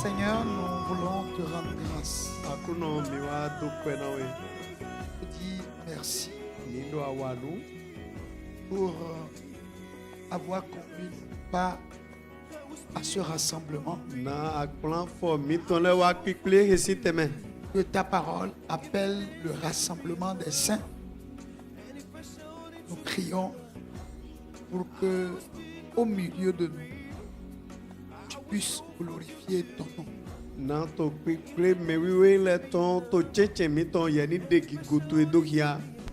Seigneur, nous voulons te rendre grâce. Je dis merci pour avoir conduit nos pas à ce rassemblement. Que ta parole appelle le rassemblement des saints. Nous prions pour que, au milieu de nous, tu puisses glorifier ton nom.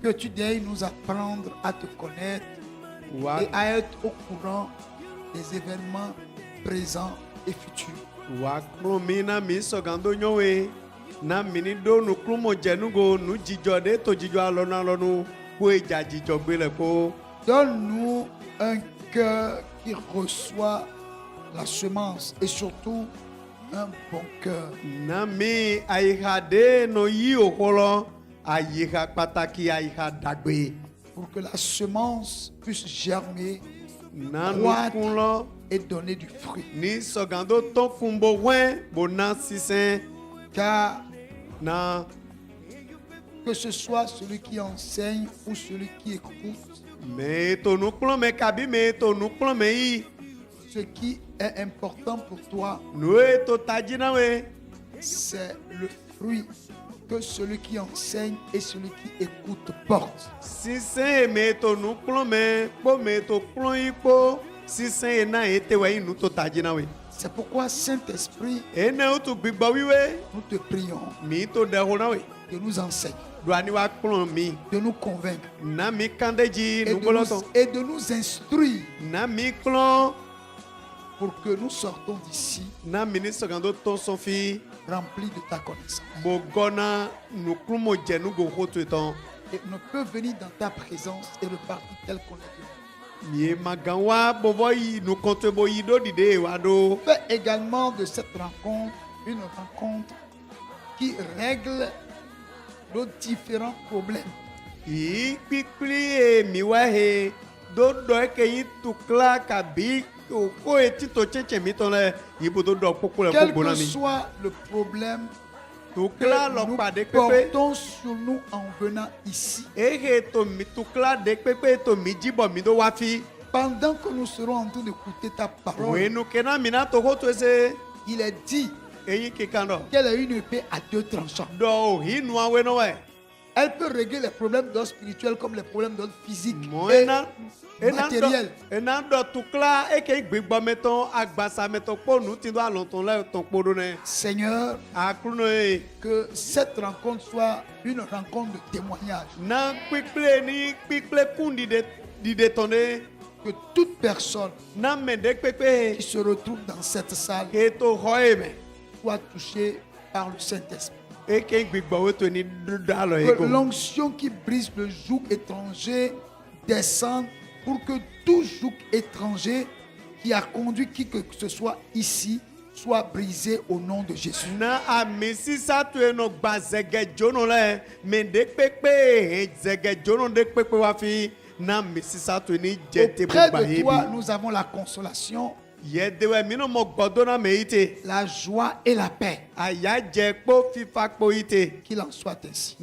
Que tu daignes nous apprendre à te connaître et à être au courant des événements présents et futurs. Donne-nous un cœur qui reçoit la semence et surtout un bon cœur. Pour que la semence puisse germer, croître et donner du fruit. Car que ce soit celui qui enseigne ou celui qui écoute, ce qui est important pour toi, c'est le fruit que celui qui enseigne et celui qui écoute porte. C'est pourquoi, Saint-Esprit, nous te prions de nous enseigner, de nous convaincre et de nous instruire pour que nous sortons d'ici remplis de ta connaissance. Et ne peut venir dans ta présence et repartir tel qu'on est venu. Fais également de cette rencontre une rencontre qui règle nos différents problèmes. Quel que soit le problème que nous portons sur nous en venant ici, pendant que nous serons en train d'écouter ta parole, il est dit qu'elle a une épée à deux tranchants. Elle peut régler les problèmes d'ordre spirituel comme les problèmes d'ordre physique et matériel. Seigneur, que cette rencontre soit une rencontre de témoignage. Que toute personne qui se retrouve dans cette salle soit touchée par le Saint-Esprit. Que l'onction qui brise le joug étranger descende pour que tout joug étranger qui a conduit qui que ce soit ici soit brisé au nom de Jésus. Auprès de toi, nous avons la consolation, la joie et la paix. Qu'il en soit ainsi.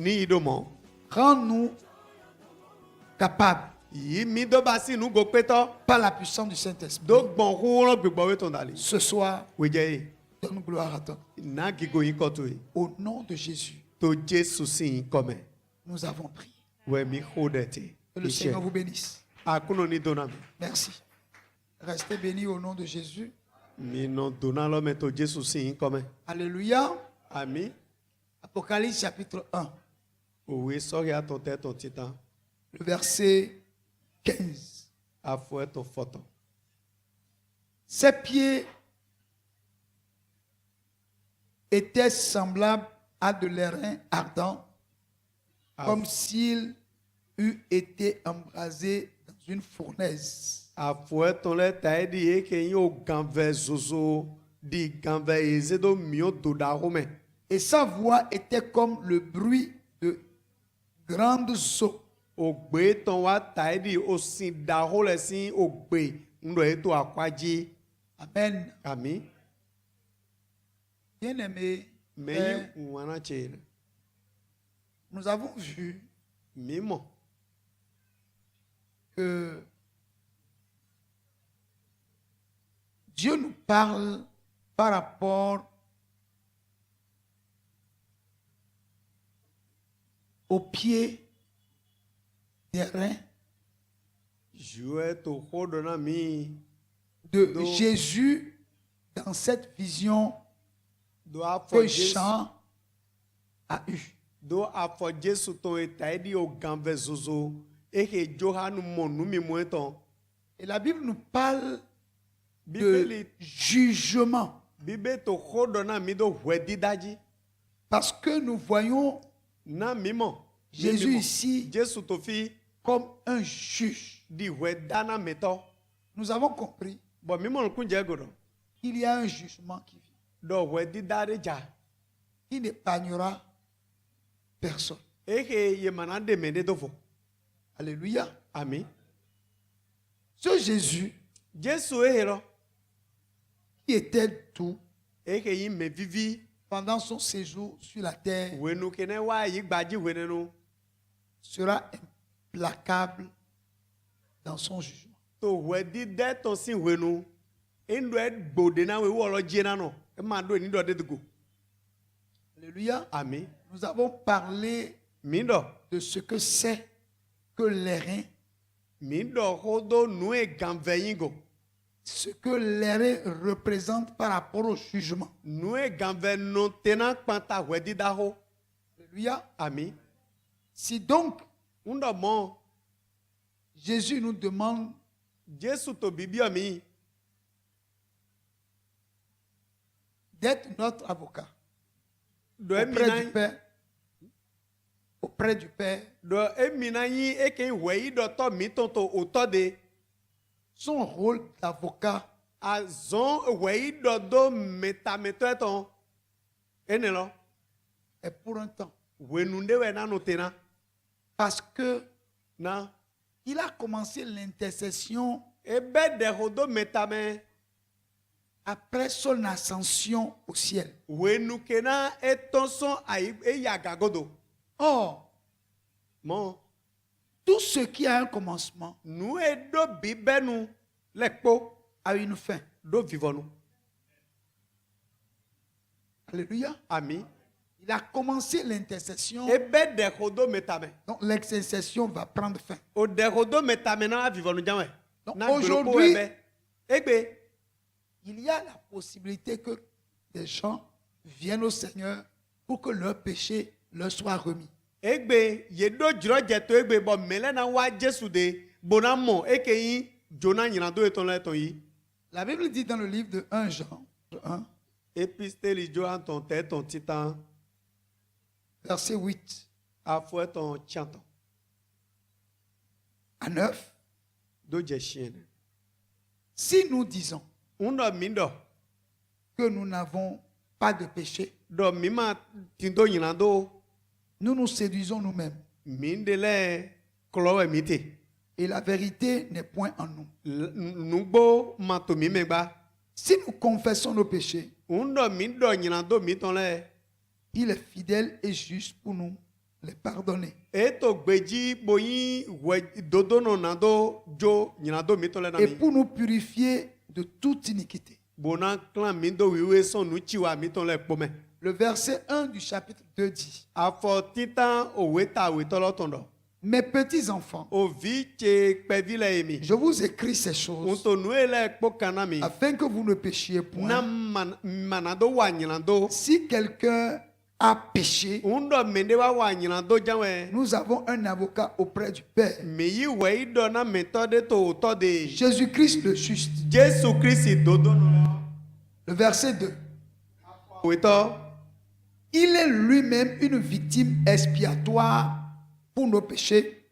Rends-nous capables par la puissance du Saint-Esprit. Ce soir, donne gloire à toi. Au nom de Jésus, nous avons prié. Que le Seigneur vous bénisse. Merci. Restez bénis au nom de Jésus. Alléluia. Amen. Apocalypse chapitre 1. Oui, sorry à ton tête, ton titan. Le verset 15. Ses pieds étaient semblables à de l'airain ardent, comme s'il eût été embrasé dans une fournaise. Et sa voix était comme le bruit de grandes eaux. Amen. Amen. Bien-aimés, Mais wana tchele. nous avons vu Mimo. que Dieu nous parle par rapport aux pieds des reins Jouer to hodona mi. de Donc, Jésus dans cette vision Do que afo Jesu. Jean a eue. Do afo Jesu ton etaidi o gambe zozo. Eke johanu monu mi moeton. Et la Bible nous parle de Bibeli. jugement. Bibe to hodona mi do wedi daji. Parce que nous voyons Na mimo. Jésus ici Jesu to fi comme un juge. di wedana meto. Nous avons compris Bon mimo nkunje godo. qu'il y a un jugement qui vient, Do wedi dare ja. qui n'épargnera personne. Eke ye mana de mende do fo. Alléluia. Amen. Ce Jésus Jesu ehero. qui était tout Eke yi me vivi. pendant son séjour sur la terre Wenu kene wa yi gbaji wenenu. sera implacable dans son jugement. To wedi de to si wenu. Endo e gbode na we wo lo jena no. E ma do ni do de go. Alléluia. Amen. Nous avons parlé Mindo. de ce que c'est que les reins, Mindo hodo nu e gamveyin go. ce que les reins représentent par rapport au jugement. Nu e gamve no tena panta wedi da ho. Alléluia. Amen. Si donc Undo mo Jésus nous demande Jesu to bibi ami. d'être notre avocat Do auprès du emina Père, auprès du Père, do emina yi eke wei do to mi tonto oto de. son rôle d'avocat Azon wei do do metameto eton. Ene lo. est pour un temps. Wenu nde we na no tena. Parce que Na il a commencé l'intercession ebe de hodo metame. après son ascension au ciel. Wenu kena eton son ai eyagagodo. Or, Mon tout ce qui a un commencement nu edo bibenu lekpo a une fin. do vivonu. Alléluia. Ami. Il a commencé l'intercession, Ebe de hodo metame. donc l'intercession va prendre fin. O de hodo metame na vivonu janwe. Donc Na aujourd'hui, aujourd'hui ebe. Egbe. il y a la possibilité que des gens viennent au Seigneur pour que leur péché leur soit remis. Egbe yedo jiro jeto egbe bo mele na wa Jesu de bonamo ekeyin Jonah nyina do eton le ton yi. La Bible dit dans le livre de 1 Jean 1, Episteli Johan ton te ton titan verset 8 afo ton chanton à 9, do je chien. si nous disons Undo mindo que nous n'avons pas de péché, do mima tindo nyina do nous nous séduisons nous-mêmes mindele klowe mite. et la vérité n'est point en nous. Nugbo matomi megba. Si nous confessons nos péchés, Undo mindo nyina do miton le. il est fidèle et juste pour nous les pardonner Eto gbeji boyin we dodo no nando jo nyina do miton le na et mi. pour nous purifier de toute iniquité. Bona clan mindo wiwe son nu chiwa miton le pome. Le verset 1 du chapitre 2 dit, Afo titan o weta wetolo tondo. mes petits enfants, O vi che pevile emi. je vous écris ces choses Unto nuele kpo kanami. afin que vous ne péchiez Na point. manado wa nyinando. Si quelqu'un a péché, Undo mende wa nyinando janwe. nous avons un avocat auprès du Père, Meyi wei do na metode to to de. Jésus-Christ le juste. Jesu Christi dodo no. Le verset 2, Weto. il est lui-même une victime expiatoire pour nos péchés,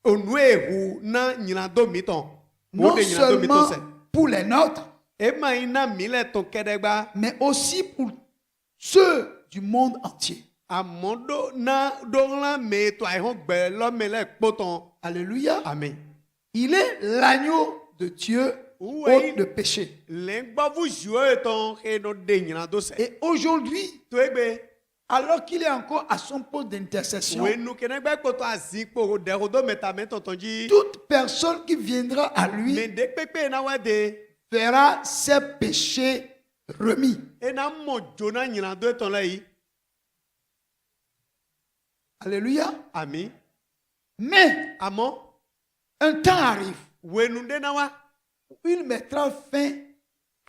Onuehu na nyinado miton. non Ode nyinado miton seulement se. pour les nôtres, Ema ina mile ton kedegba. mais aussi pour ceux du monde entier. Amondo na donla me to ai hon gbe lo mele poton. Alléluia. Amen. Il est l'agneau de Dieu Ouais. ôte le péché. Lengba vous jouez ton et no de nyina do se. Et aujourd'hui, To egbe. alors qu'il est encore à son poste d'intercession, We nu kenegbe koto azikpo de rodo metame tontonji. toute personne qui viendra à lui Me de pepe na wa de. verra ses péchés remis. E na mo jona nyina do ton la yi. Alléluia. Ami. Mais Amo. un temps arrive We nu de na wa. où il mettra fin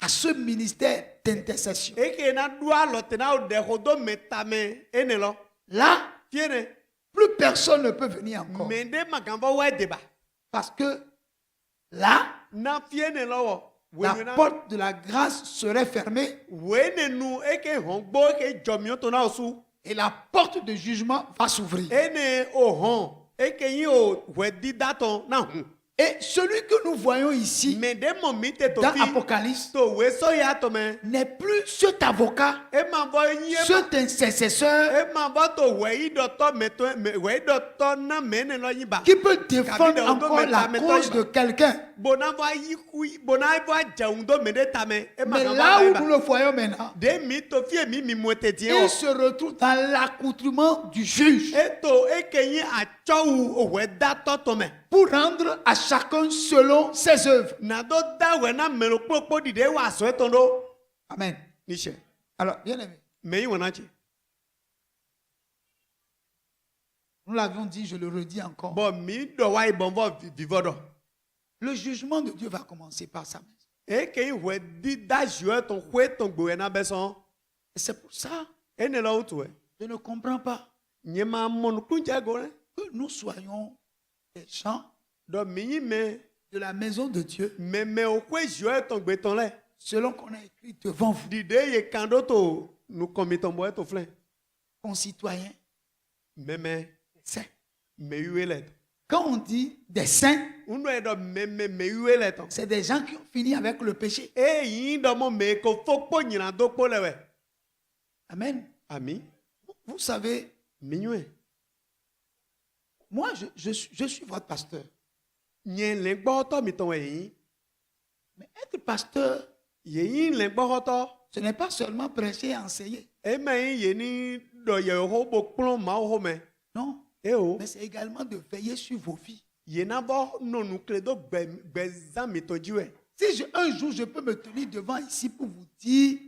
à ce ministère d'intercession. Eke na dua lote na de rodo metame ene lo. Là, Fiene. plus personne ne peut venir encore. Me de magamba wa deba. Parce que là, Na fiene lo wo. We la nu na. porte de la grâce serait fermée We ne nu eke hongbo eke jomio to na osu. et la porte de jugement va s'ouvrir. Ene o hon. Eke yin o wedi daton na hun. Et celui que nous voyons ici Me de mo mi te to dans fi. Apocalypse To we so ya to me. n'est plus cet avocat, E ma bo yin cet intercesseur e ma bo to we yi do to me to we do to na me ne lo yin ba. qui peut défendre Kabine, on encore doit la mettre- cause de quelqu'un. Bona va yi kui bona va jaun do me de ta me. E ma Mais ga là ba où ba. nous le voyons maintenant, De mi to fi mi mi mo te tie o. il se retrouve dans l'accoutrement du juge E to e ke yin a cho o we da to me. pour rendre à chacun selon ses œuvres. Na do da we na me lo popo di de wa so eton do. Amen. Ni she. Alors, bien aimé, Me yi wona chi. nous l'avions dit, je le redis encore. Bon mi do wa ibon vo vivodo. Le jugement de Dieu va commencer par sa maison. E ke yin we di da jue ton hwe ton gbo na beson. Et c'est pour ça E ne lo tu e. que je ne comprends pas Nye ma mon kunja go ne. que nous soyons des gens Do mi yin me de la maison de Dieu me o hwe jue ton gbe ton le. selon qu'on a écrit devant vous, Di de ye kando to nu komi ton boy to flen. concitoyens Me saints. me yue le. Quand on dit des saints, Uno e do me yue le ton. c'est des gens qui ont fini avec le péché. E yin do mo me ko fokpo nyina do po le we. Amen. Ami Vous savez, mi yue. moi, je suis votre pasteur. Nye le gbo to mi ton we yin. Mais être pasteur, Ye yin le gbo to. ce n'est pas seulement prêcher et enseigner. E me yin ye ni do ye ho bo kplon ma ho me. Non. E o. Mais c'est également de veiller sur vos vies. Ye na bo no nu kle do gbe zan mi to jiwe. Si un jour je peux me tenir devant ici pour vous dire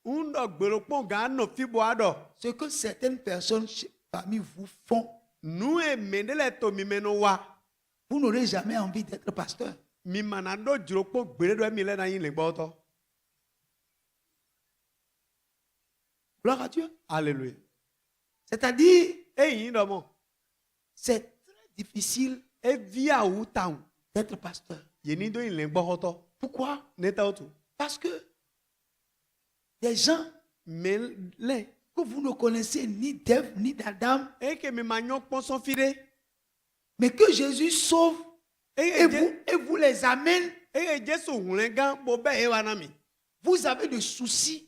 Undo gbelo pon ga no fi bo ado. ce que certaines personnes parmi vous font, Nu e me de le to mi me no wa. vous n'aurez jamais envie d'être pasteur. Mi manado jiro po gbere do mi le na yin le gbo to. Gloire à Dieu. Alléluia. C'est-à-dire, E yin do mo. c'est très difficile E via ou taun. d'être pasteur. Ye ni do yin le gbo to. Pourquoi? Ne ta otu. Parce que des gens Me le. que vous ne connaissez ni d'Ève ni d'Adam, E ke mi manyo pon son fide. mais que Jésus sauve et vous les amène, E Jesu hunle gan bo be e wa na mi. vous avez des soucis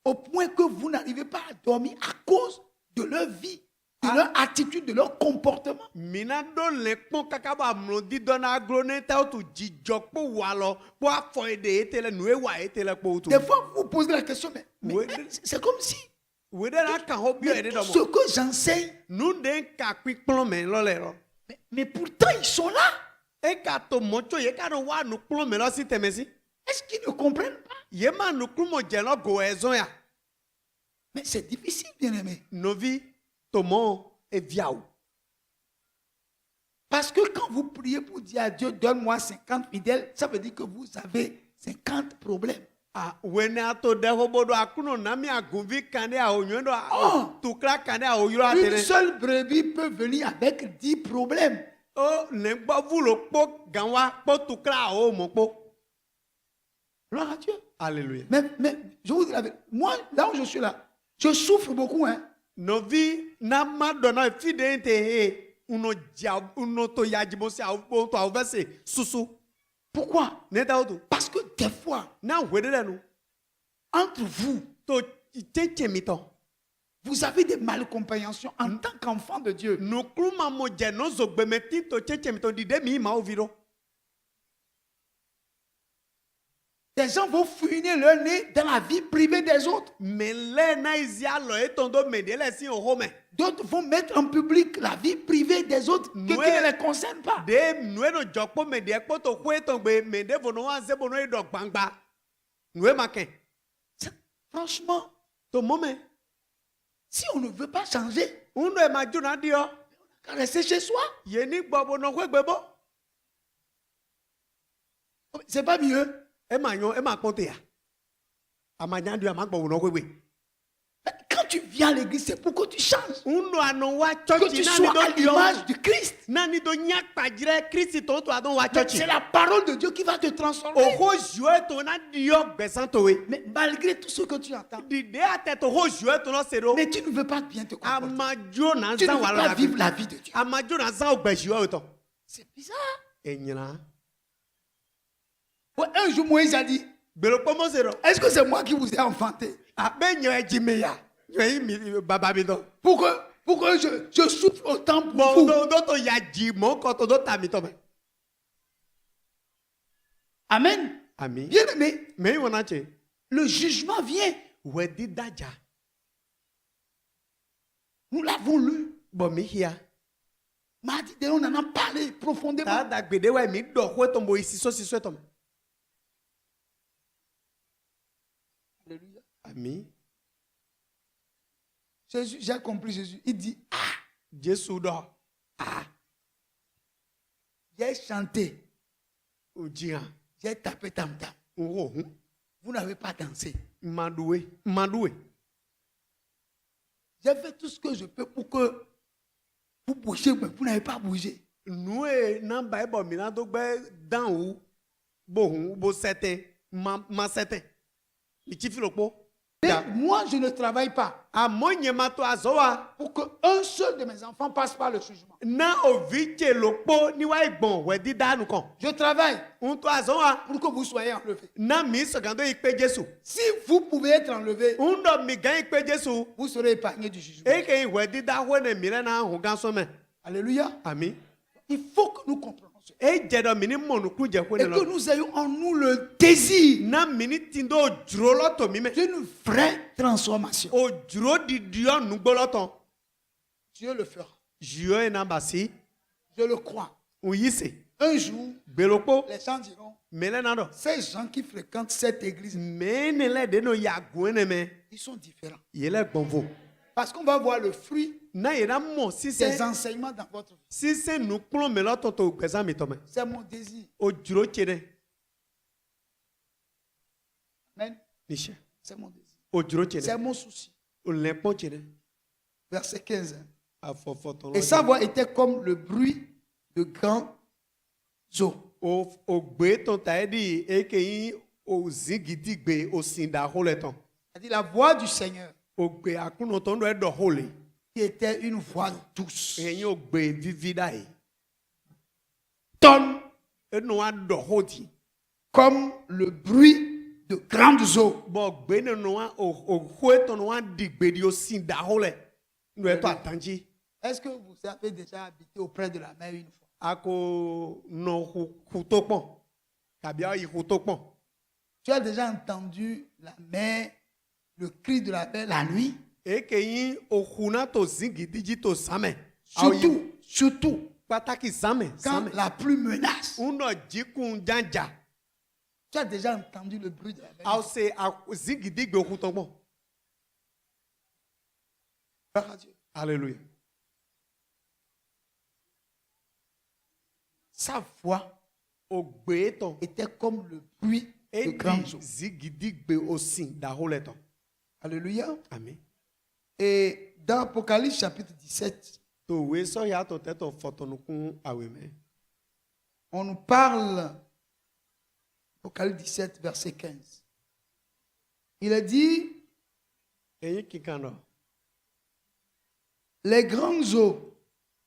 au point que vous n'arrivez pas à dormir à cause de leur vie, de leur attitude, de leur comportement. Mina do le pon kaka ba mlodi do na aglo ne ta otu jijo po wa lo po afo ede etele nu e wa etele po otu. Des fois, vous vous posez la question, mais Oui. c'est comme si We de na kan ho bio mais ede tout do ce mo. que j'enseigne, Nu de ka kwi plon me lo le ro. mais pourtant ils sont là. E ka to mocho ye ka do wa nu plon me lo si temesi. Est-ce qu'ils ne comprennent pas? Ye ma nu kru mo je lo go ezon ya. Mais c'est difficile, bien aimé. Novi to mo e via ou. Parce que quand vous priez pour dire à Dieu, donne-moi 50 fidèles, ça veut dire que vous avez 50 problèmes. Ah, when ato de ho bodo akuno na mi agunvi kande a onyo do Oh. tukra kande a oyuro Une atere. seule brebis peut venir avec 10 problèmes. O le gbo vulo po ganwa po tukra o mo po. Gloire à Dieu. Alléluia. Mais je vous dis la vérité, moi, là où je suis là, je souffre beaucoup. Hein. Novi na ma dona fidente he uno dia uno to yajibo se a po to avese susu. Pourquoi? Neta otu. Parce que des fois, Na wedele nu entre vous, to cheche mito. vous avez des malcompréhensions en tant qu'enfant de Dieu. No kluma mo je no zogbemeti to cheche mito di de mi ma oviro. Des gens vont fouiner leur nez dans la vie privée des autres. mele na izia lo etondo mede le si ohome. D'autres vont mettre en public la vie privée des autres qui ne les concerne pas. De nue no jokpo mede ekpo to kwe tongbe mede vono wa ze bono ido gbangba. Nue maken. Franchement, To mome. si on ne veut pas changer, Uno e ma juna dio. qu'à rester chez soi, Ye ni gbobo no kwe gbebo. c'est pas mieux. E ma yon, e ma konte ya. Ama nyandu ya ma gbobo no kwe gbe. Mais quand tu viens à l'église, c'est pour que tu changes. Uno anon wa Que church tu na sois ni à do dio. l'image du Christ. Nani do nyak pa jire Christ to to adon wa Mais church. c'est la parole de Dieu qui va te transformer. Oho joe to na dio gbesan to we. Mais malgré tout ce que tu entends, Dide ate to ho joe to no sero. mais tu ne veux pas bien te comporter. Amajo na Tu ne zan veux wa pas la vivre la vie de Dieu. Amajo na zan ogbe joe to. C'est bizarre. Enyina. Ouais, un jour, Moïse a dit, Gbero pomo sero. est-ce que c'est moi qui vous ai enfanté? Abe nyo ejimeya. Nyo mi baba mi do. Pour que je souffre autant pour Bon vous. do to ya ji mo ko to do tami to me. Amen. Ami. Bien aimé, Me wona che. le jugement vient. We di daja. Nous l'avons lu. Bo mi hia. Mardi dernier, on en a parlé profondément. Ta da gbede wa mi do ho to mo isi so to me. Alléluia. Ami. Jésus, j'ai compris Jésus. Il dit, Jesu do. j'ai chanté, Ojian. j'ai tapé tam tam. Oho. Vous n'avez pas dansé. Madoué. Madoué. J'ai fait tout ce que je peux pour que vous bougiez, mais vous n'avez pas bougé. Noué nan Bible mi nan do gbe dan ou bo hun bo sete ma sete. Mi ti filopo. Mais moi, je ne travaille pas Amonye ma to azowa pour qu'un seul de mes enfants passe par le jugement. na oviche lopo ni wa igbon we di danu kan. Je travaille Un to azowa pour que vous soyez enlevés. na mi sogando ipe Jesu. Si vous pouvez être enlevés, Un do mi gan ipe Jesu. vous serez épargnés du jugement. E ke we di da ho ne mi le na hu gan so me. Alléluia. Ami. Il faut que nous comprenions cela. E je do mi ni mo nu ku je ko Et ne que lo. nous ayons en nous le désir Na mi ni tindo juro lo to mi me. d'une vraie transformation. O juro di dio nu gboloton. Dieu le fera. Jio e na basi. Je le crois. Un yise. Un jour, Belopo. les gens diront, Mele na do. ces gens qui fréquentent cette église, Mene le de no ya gwene me. ils sont différents. Yele gbonvo. Parce qu'on va voir le fruit Na yena mo si des se enseignements dans votre vie. si se nu kplon me lo to to gbeza mi to me. C'est mon désir. O juro chede. Amen. Nisha. C'est mon désir. O juro C'est chede. mon souci. O le pon chede. Verset 15. Afofo to. Et sa voix était comme le bruit de grands eaux. O gbe ton ta edi e ke yin o zingidi gbe o sinda ho le ton. C'est-à-dire la voix du Seigneur O gbe akuno ton do e do ho le. qui était une voix douce. E yin o gbe vivi dai. Tonne E no wa do ho ti. comme le bruit de grandes eaux. Bo gbe ne no wa o ho ton no wa di gbe di o sinda ho le. No e to atanji. Est-ce que vous avez déjà habité auprès de la mer une fois? Ako no hu to pon. Kabia yi hu to pon. Tu as déjà entendu la mer, le cri de la mer la nuit? E ke yin o huna to zingidi ji to same. Surtout Pataki same, quand same. la pluie menace. Uno jikun janja. Tu as déjà entendu le bruit de la mer? Aw se zingidi gbe hu to pon. Gloire à Dieu. Alléluia. Sa voix O gbe ton. était comme le bruit de E grandes di eaux. zingidi gbe o sin da ho le ton. Alléluia. Amen. Et dans Apocalypse chapitre 17, To we so ya to te to fotonukun aweme. on nous parle, Apocalypse 17, verset 15. Il est dit, Eyin kikano. les grandes eaux,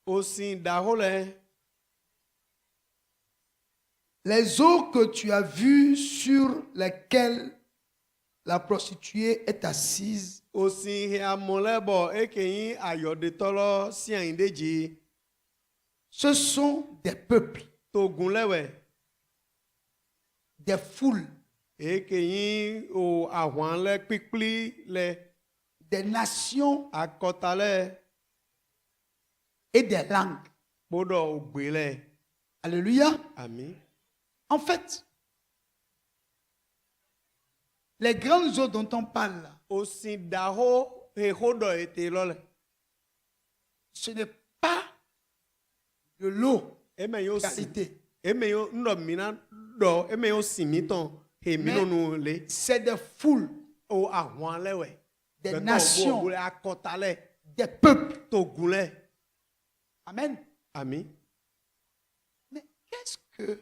O sin da ho le. les eaux que tu as vues sur lesquelles la prostituée est assise, O sin he amolebo e ke yin ayode tolo si ayin deji. ce sont des peuples, To gun lewe. des foules, eke yi o ahwan le kpikpli le des nations akɔta le et des langues. kpɔɖɔ ogbe le. Alléluia. Ami. En fait, les grandes eaux dont on parle là, Osi daho he hoɖɔ ete lɔ le. ce n'est pas de l'eau Eme yo si. qualité. Eme yo ŋdɔ mina ɖɔ. Eme yo si mi tɔn. He mi nɔnu le. C'est des foules, O ahwan le wɛ. des Gbɛtɔ nations, bo le akɔta le. des peuples. Togun le. Amen. Ami. Mais qu'est-ce que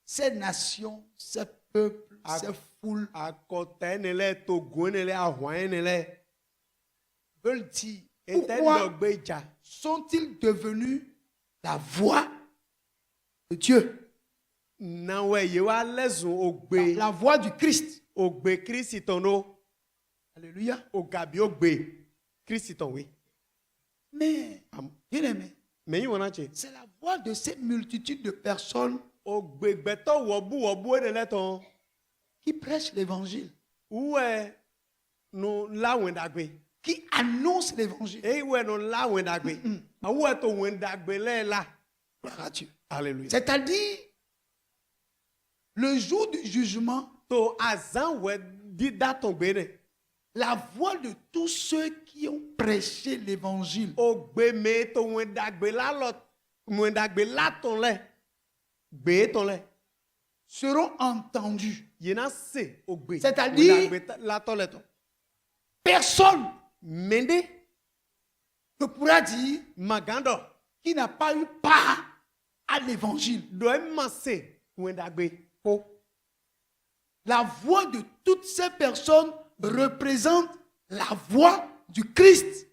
ces nations, ces peuples, ces foules Akɔta ene le. Togun ene le. Ahwan ene le. veulent dire? Ete Pourquoi ŋdɔ gbe dza. sont-ils devenus la voix de Dieu, Na wɛ ye wa lɛ zun ogbe. la voix du Christ? Ogbe Kristitɔn ɖo. Alléluia. Ogabi ogbe Kristitɔn we. Mais, Am- bien aimé, Me yi wɔna tse. c'est la voix de ces multitudes de personnes Ogbegbɛtɔ wɔbu ene lɛ tɔn. qui prêchent l'évangile, Uwɛ nu la wɛndagbe. qui annoncent l'évangile. Eyi wɛ nu la wɛndagbe. Awuɛ to wɛndagbe lɛ la. Gloire à Dieu. Alléluia. C'est-à-dire, le jour du jugement, To azan wɛ dida tɔn gbe ne. la voix de tous ceux qui ont prêché l'évangile Ogbe me to wɛndagbe la lɔ. Wɛndagbe la tɔn lɛ. Gbe tɔn lɛ. seront entendus. Yena se ogbe. C'est-à-dire- Wɛndagbe la tɔ lɛ tɔn. Personne Mende ne pourra dire magandɔ. qu'il n'a pas eu part à l'évangile. Dɔ ema se wɛndagbe ko. La voix de toutes ces personnes représente la voix du Christ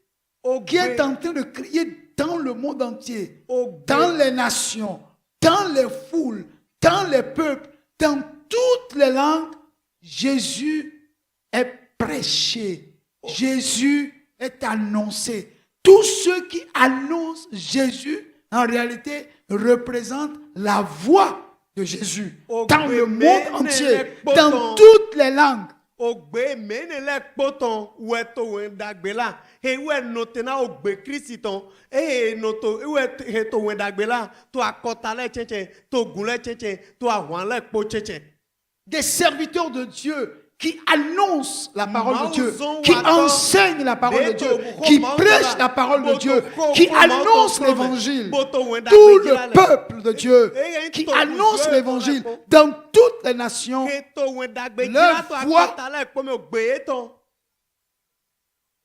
qui est en train de crier dans le monde entier, dans les nations, dans les foules, dans les peuples, dans toutes les langues. Jésus est prêché. Jésus est annoncé. Tous ceux qui annoncent Jésus, en réalité, représentent la voix de Jésus dans le monde entier, dans toutes les langues. Ogbe mene le kpɔtɔn wɛto wɛndagbe la he wɛ note na ogbe Kristitɔn eye noto wɛ he to wɛndagbe la to akɔta lɛ tsɛtsɛ to gun lɛ tsɛtsɛ to ahwan lɛ kpo tsɛtsɛ. Des serviteurs de Dieu qui annoncent la parole de Dieu, Mauzon qui wato, enseignent la parole de Dieu, Beto, qui Mauzon prêchent la, la parole de Boto, Dieu, Ko, qui Ko, annoncent Mauzon, l'évangile. Boto, Wenda, Tout Bekila, le peuple de Dieu qui Togo, annonce Dieu, l'évangile Togo. dans toutes les nations he to wɛndagbe Leur dzila to voix- akɔta lɛ kpɔmɛ ogbe yetɔn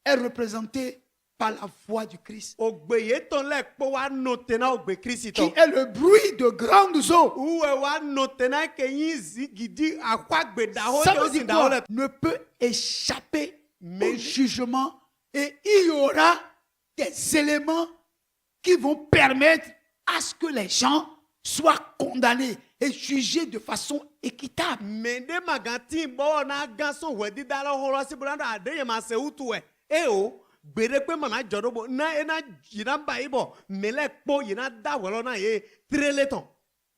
est représenté par la voix du Christ, ogbe yetɔn lɛ kpɔ wa note na ogbe qui Kristitɔn. est le bruit de grandes eaux. Uwe wa note na ke yin zigidi akwa gbedaho Ça je veut osi dire daho quoi? le. Ne peut échapper Mais- au jugement et il y aura des éléments qui vont permettre à ce que les gens soient condamnés et jugés de façon équitable. Mende magati bo na ganso wedi dala horo si brando ade ye ma se utu e. E o gbere pe mana jodo bo na ena jina ba ibo mele po yina da wolo na ye treleton.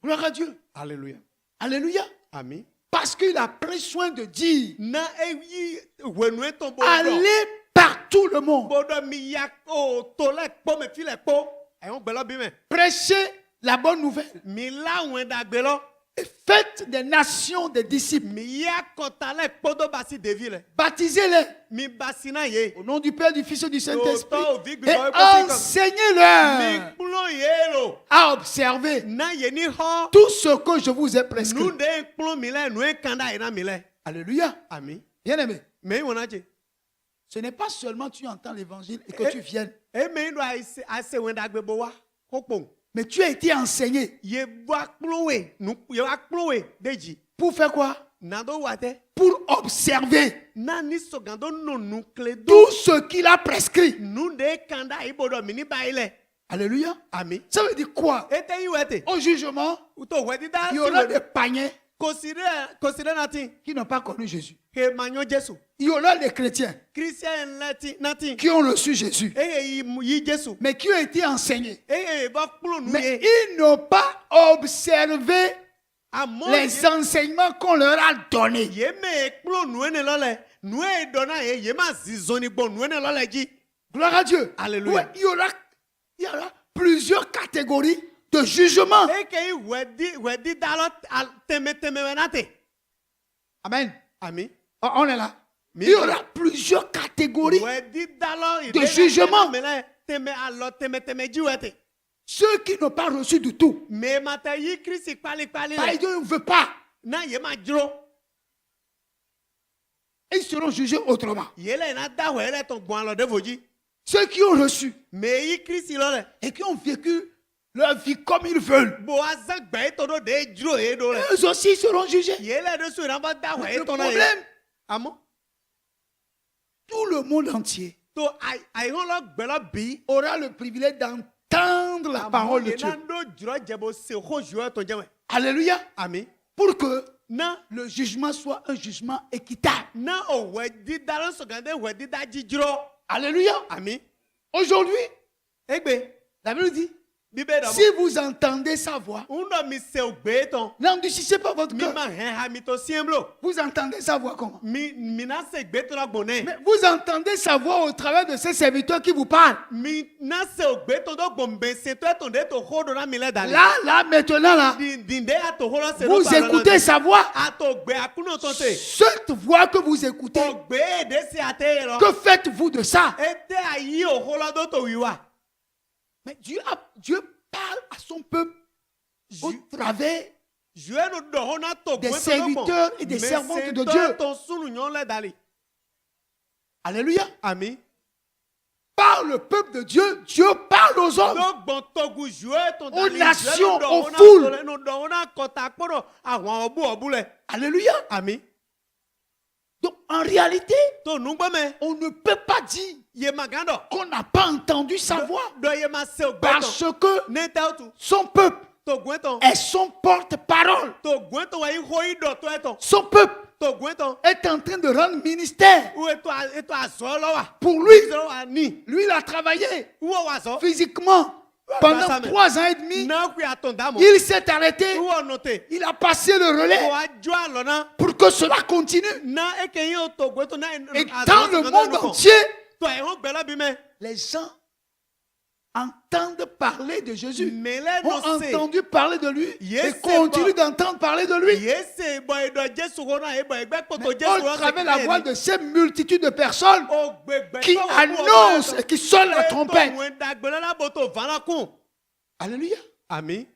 Gloire à Dieu. Alléluia. Alléluia. Amen. Parce qu'il a pris soin de dire, Na e yi wenu eton bo do. allez partout le monde, Bodo mi ya o to le po me fi le po. E on gbelo bi me. prêchez la bonne nouvelle Mi la wen da gbelo. et faites des nations des disciples. Mi ya kota le po do basi devi le. Baptisez-les Mi basina ye. au nom du Père, du Fils et du Saint-Esprit Autant vite que et vous avez compris comme- enseignez-leur Mi kplon ye lo. à observer Na ye ni ho. tout ce que je vous ai prescrit. Nu de kplon mi le, nu e kanda ye na mi le. Alléluia. Amen. Bien-aimé, Me wona je. ce n'est pas seulement tu entends l'évangile et que tu viennes, E me do ase wen dagbe bo wa. Ko pon. mais tu as été enseigné. Ye wa kplon we, nu ye wa kplon we deji. Pour faire quoi? Na do wa te. Pour observer Na ni sogando no nu kle do. tout ce qu'il a prescrit. Nu de kanda ibo do mi ni ba ile. Alléluia. Amen. Ça veut dire quoi? E te yi wete. Au jugement, Uto wedi da il y si aura we. des païens Consider nothing. qui n'ont pas connu Jésus. Ke manyo Jesu. Il y aura des chrétiens Christian nothing. qui ont reçu Jésus, Yi Jesu. mais qui ont été enseignés. Ba kplon nu Mais ye. ils n'ont pas observé Amo les enseignements qu'on leur a donnés. ye me ekplo nuene lole. Nue dona ye ma zizoni bon nuene lole ji. Gloire à Dieu. Alléluia. Ouais, il y aura plusieurs catégories de jugement. Eke wedi dalo teme wenate. Amen. Ami. On est là. Il y aura plusieurs catégories. Wedi dalo de jugement. Teme alo teme jiwete. Ceux qui n'ont pas reçu du tout. Me mata yi Christ pali Dieu ne veut pas. na ye ma jro. Ils seront jugés autrement. Yele na da wele ton gwan lo de voji. Ceux qui ont reçu Me yi Christ lole. et qui ont vécu leur vie comme ils veulent, Bo azan gbe to do de jro e do le. eux aussi seront jugés. Yele de su na ba da Le wele ton na ye. problème, Amo. tout le monde entier To ai hon lo gbe lo bi. aura le privilège d'entendre la parole de Dieu. Alléluia. Ami. Pour que Na le jugement soit un jugement équitable. na o wedi dalan so gande wedi da jijro. Alléluia. Ami. Aujourd'hui, Egbe. la Bible dit, Bibe do. si vous entendez sa voix, Undo mi se ogbe ton. n'endurcissez pas votre Mi cœur. ma hen ha mi to siemblo. Vous entendez sa voix comment? Mi na se gbe to la gbone. Mais vous entendez sa voix au travers de ces serviteurs qui vous parlent. Mi na se ogbe to do gbombe se to ton de to hodo na mi le dale. Là, maintenant, là, Dinde a to holo se vous écoutez sa voix. A to gbe akuno ton te. Cette voix que vous écoutez, Ogbe de se ate lo. que faites-vous de ça? Ete ayi o holo do to wiwa. Mais Dieu parle à son peuple au travers des serviteurs et des servantes de Dieu. Alléluia. Ami. Par le peuple de Dieu, Dieu parle aux hommes, aux nations, aux foules. Alléluia. Ami. Donc en réalité, To nugbame. on ne peut pas dire Ye magando. qu'on n'a pas entendu sa voix Do ye ma se ogbe parce ton. que Neta tu. son peuple To gwenton. est son porte-parole. To gwenton wa yi hoi do to eton. Son peuple To gwenton. est en train de rendre ministère Ou eto azolo wa. pour lui. Zolo wa ni. Lui, il a travaillé Ou wa zo. physiquement pendant 3 ans et demi. Na ku aton damo. Il s'est arrêté. Ou note. Il a passé le relais Wa jo alona. pour que cela continue. Na eke yo to gwenton na. Et dans le monde entier, To e hon gbe lo bi me. les gens entendent parler de Jésus, Mais les ont no se. entendu parler de lui Yes, et c'est continuent bon. d'entendre parler de lui. Yese boy do Jesu hona e boy gbe poto Mais Jesu au travers la voix de ces multitudes de personnes qui annoncent et qui sonnent la trompette. Alléluia. Ami,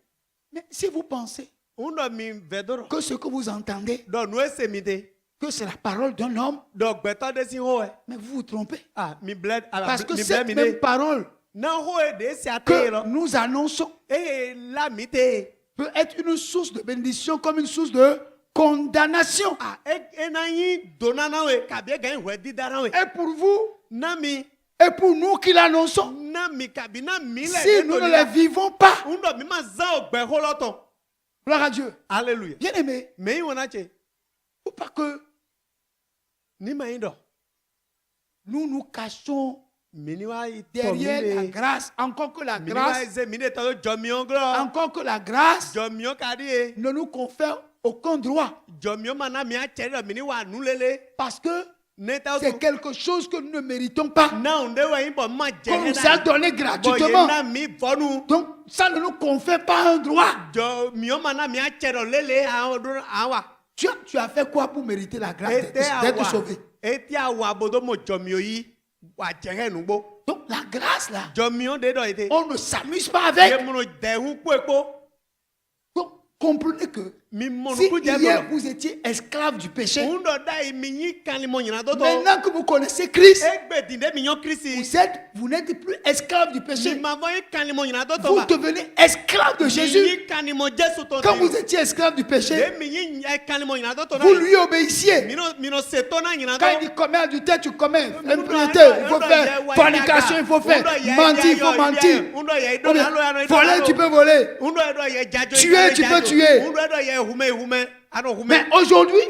Mais si vous pensez undo mi vedoro. que ce que vous entendez, Do no ese mi de. que c'est la parole d'un homme, Do gbeto de si ho e. mais vous vous trompez. Ah, mi bled ala Parce que mi cette bled mi même de. parole Na ho e de si ate que lo. nous annonçons Eh la mi te. peut être une source de bénédiction comme une source de condamnation. Ah, e na yin dona na we kabie gan we di dara we. Et pour vous, Na mi, et pour nous qui l'annonçons, na mi kabi na mi le. si nous ne les vivons pas, Undo mi ma za ogbe ho lo ton. gloire à Dieu. Alléluia. Bien aimé, Me yi wona che. faut pas que Ni ma yin do. nous nous cachons Mini wa derrière la grâce, encore que la Mini wa grâce, eze mini to jomion glo. encore que la grâce Jomion kadi e. ne nous confère aucun droit. Jomion mana mi a chere mini wa nulele. Parce que Neta c'est tu. quelque chose que nous ne méritons pas. Na onde wa yin bo ma je. Qu'on nous a donné gratuitement. Na mi vonu. Donc, ça ne nous confère pas un droit. Jomion mana mi a chere lele a odun awa. Tu as fait quoi pour mériter la grâce Ete d'être awa. sauvé? Eti awa bodo mo jomio yi. Wa jere nugbo. Donc, la grâce là, Jomion de do ite. on ne s'amuse pas Ye avec. mono de hu kwepo. Donc, comprenez que Mi mono si ku je hier mo. vous étiez esclave du péché, Undo da mi yin kan mo nyina do to. maintenant que vous connaissez Christ, Egbe dinde mi yon Christi. vous n'êtes plus esclave du Mi péché. ma voye kan mo nyina do to Vous ba. devenez esclave de Jésus. Quand vous étiez esclave du péché, vous lui obéissiez. Quand il dit commet adultère, tu commets. Impureté, il faut faire. Fornication, il faut faire. Mentir, il faut mentir. Ou bien, voler, tu peux voler. Tuer, tu peux tuer. Mais aujourd'hui,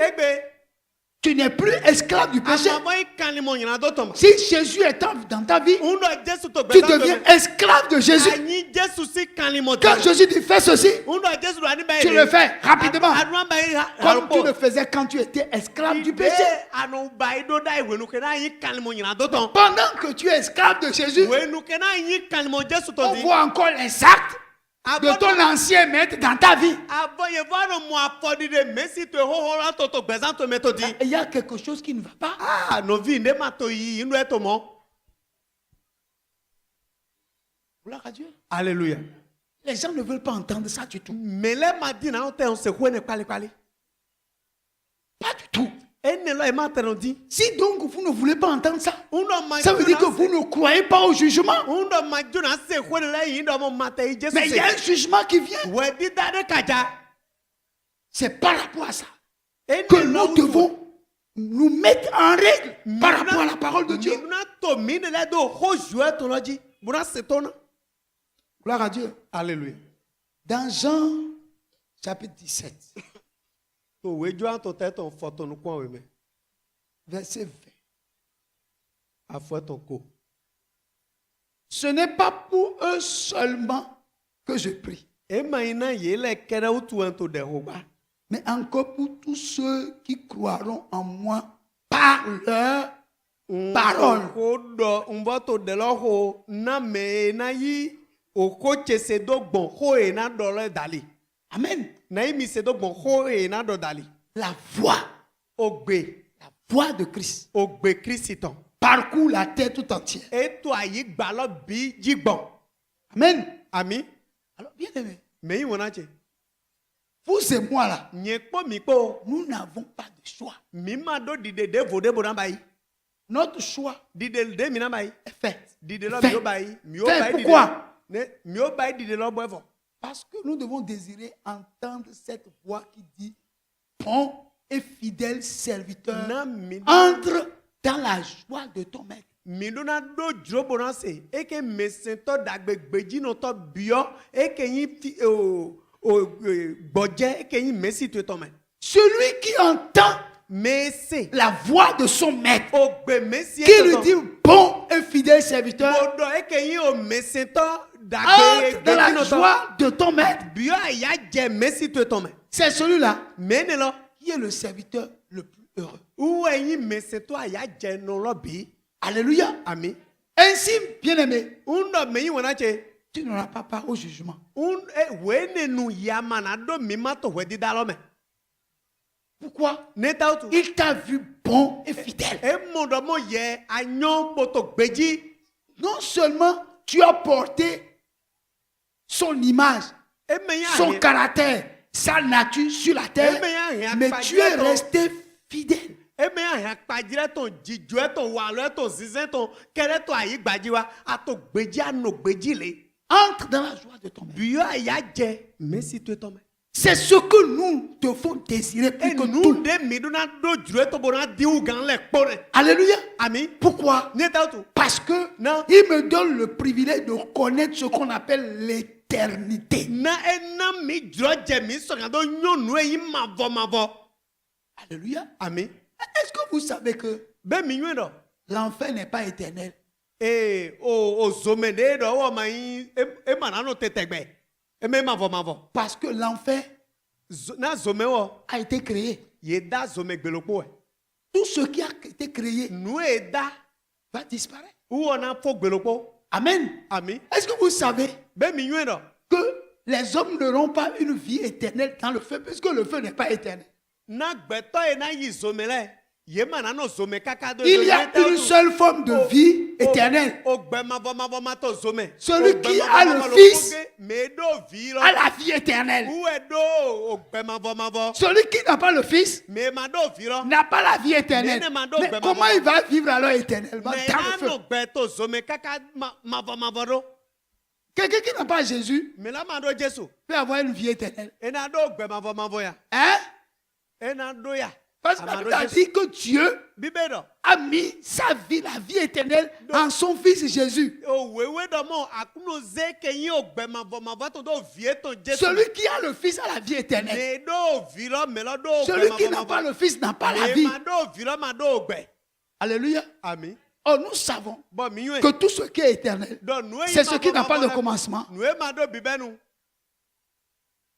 Tu n'es plus esclave du péché. Amavo yi kan ni mo nyina do toma. Si Jésus est dans ta vie, Undo Jesu to tu gbesa deviens esclave de Jésus. Anyi Jesu si kan ni mo Quand Jésus dit fais ceci, Undo Jesu do ani ba tu le fais rapidement. Adwan ba yi Comme tu le faisais quand tu étais esclave du péché. Anu ba yi do dai wenu ke na yi kan ni mo nyina do ton. Pendant que tu es esclave de Jésus, Wenu ke na yi kan ni mo Jesu to on di. voit encore les actes de ton ancien maître dans ta vie. Abo ye va no mo afodi de mesi to ho ho la to gbesa to me to di. Il y a quelque chose qui ne va pas. Ah no vi ne ma to yi inu e to mo. Gloire à Dieu. Alléluia. Les gens ne veulent pas entendre ça du tout. Mais les madina on te on se kwene kwali kwali. Pas du tout. Ene lo e ma te no di. Si donc vous ne voulez pas entendre ça, Undo ma ça veut dire que vous ne croyez pas au jugement. Undo ma juna se kwene la yi ndo mo mate yi Jesu. Mais il y a un jugement qui vient. We di da de kaja. C'est par rapport à ça Ene que lo nous devons nous mettre en règle par rapport à la parole de Dieu. Mina to mine le do ho jouer to loji. Buna se tona. Gloire à Dieu. Alléluia. Dans Jean chapitre 17, To we jo an to te ton photo no kwa we me. verset 20. Afo ton ko. Ce n'est pas pour eux seulement que je prie, E ma ina ye le kere utu an to de ho ba. mais encore pour tous ceux qui croiront en moi par leur parole. Ko do mbo to de lo ho na me na yi o ko chese do gbon ho e na do le dali. Amen. Na yi mi se do gbon ho e na do dali. La voix, Ogbe, la voix de Christ ogbe Christon. parcourt la terre tout entière. E to ayi gba lo bi jigbon. Amen. Ami, Alors, bien aimé, me yi wona che. vous et moi là, Nye po mi po. nous n'avons pas de choix. Mi ma do dide de vo de bo na bayi. Notre choix Dide de mi na bayi. est fait. Dide lo Fait. mi o bayi. Mi o Fait, bayi dide. pourquoi? Ne, mi o bayi dide lo bo efo. Parce que nous devons désirer entendre cette voix qui dit bon et fidèle serviteur, Na mi entre dans la joie de ton maître. mi do na do dro bo na se. E ke mesen to dagbe gbeji no to bio. E ke yin bodje. E ke yin mesi to to me. Celui qui entend Mese. la voix de son maître, Ogbe mesi. qui lui dit bon et fidèle serviteur, Bodo e ke yin o mesen to dagbe entre dans gbeji la no to. joie de ton maître. Bio ya je mesi to to me. C'est celui-là Mene lo. qui est le serviteur le plus heureux. Ou yin mesen to ya je no lo bi. Alléluia. Ami. Ainsi, bien-aimé, Undo me yin wona che. tu n'auras pas part au jugement. Wene nu yamana do mi ma to wedi dalo me. Pourquoi? Neta otu. Il t'a vu bon et fidèle. E mondo mo ye anyon poto gbeji. Non seulement tu as porté son image, E me ya son he- caractère, sa nature sur la terre, mais tu es resté fidèle. E me ya he akpajire ton jijo e ton walo e ton zizen ton kere to ayi gbaji wa ato gbeji ano gbeji le. Entre dans la joie de ton maître. Biyo aya je mesi to to me. C'est ce que nous devons désirer E plus que nu tout. de mi do na do juro to bona di u gan le pore. Alléluia. Ami. Pourquoi? Neta otu. Parce que Non. il me donne le privilège de connaître ce qu'on appelle l'éternité. Na ena mi juro je mi so gan do nyonu e yin mavo. Alléluia. Ami. Est-ce que vous savez que Be mi yun do. l'enfer n'est pas éternel? O zome de do wo ma yin e mana no tetegbe. E me mavo. Parce que l'enfer Na zome wo a été créé. ye da zome gbelopo e. Tout ce qui a été créé Nu e da va disparaître. u ona fo gbelopo. Amen. Ami. Est-ce que vous savez Be mi yun do. que les hommes n'auront pas une vie éternelle dans le feu, puisque le feu n'est pas éternel? Na gbeto e na yi zome le. Ye mana no zome kaka do. Il y a une seule forme de vie éternelle. O gbe mavo ma to zome. Celui O gbe qui mavo a mavo le lo Fils foge, me do vi lo. à la vie éternelle. Ou e do o gbe mavo. Celui qui n'a pas le Fils Me ma do vi lo. n'a pas la vie éternelle. Nene mando Mais gbe comment mavo. il va vivre alors éternellement Me dans na le feu? no gbe to zome kaka mavo do. Quelqu'un qui n'a pas Jésus Me la ma do Jesu. peut avoir une vie éternelle. E na do gbe mavo ya. Hein? E na do ya. Parce que la Amado Bible a Jésus. dit que Dieu Bibédɔ. a mis sa vie, la vie éternelle, en son Fils Jésus. Òwewe dɔ mɔ akuno ze ke yin o gbɛmavɔmavɔ tó do vie tó Jésus. Celui qui a le Fils a la vie éternelle. Ne do vi lɔ mɛ lɔ do Celui qui n'a pas le Fils n'a pas la Ne vie. ma do vi lɔ ma do gbɛ. Alléluia. Ami. Or, nous savons Bɔn mi yun que tout ce qui est éternel, Donc, nous, c'est ce qui n'a pas de commencement, Nous ma do bibɛnu.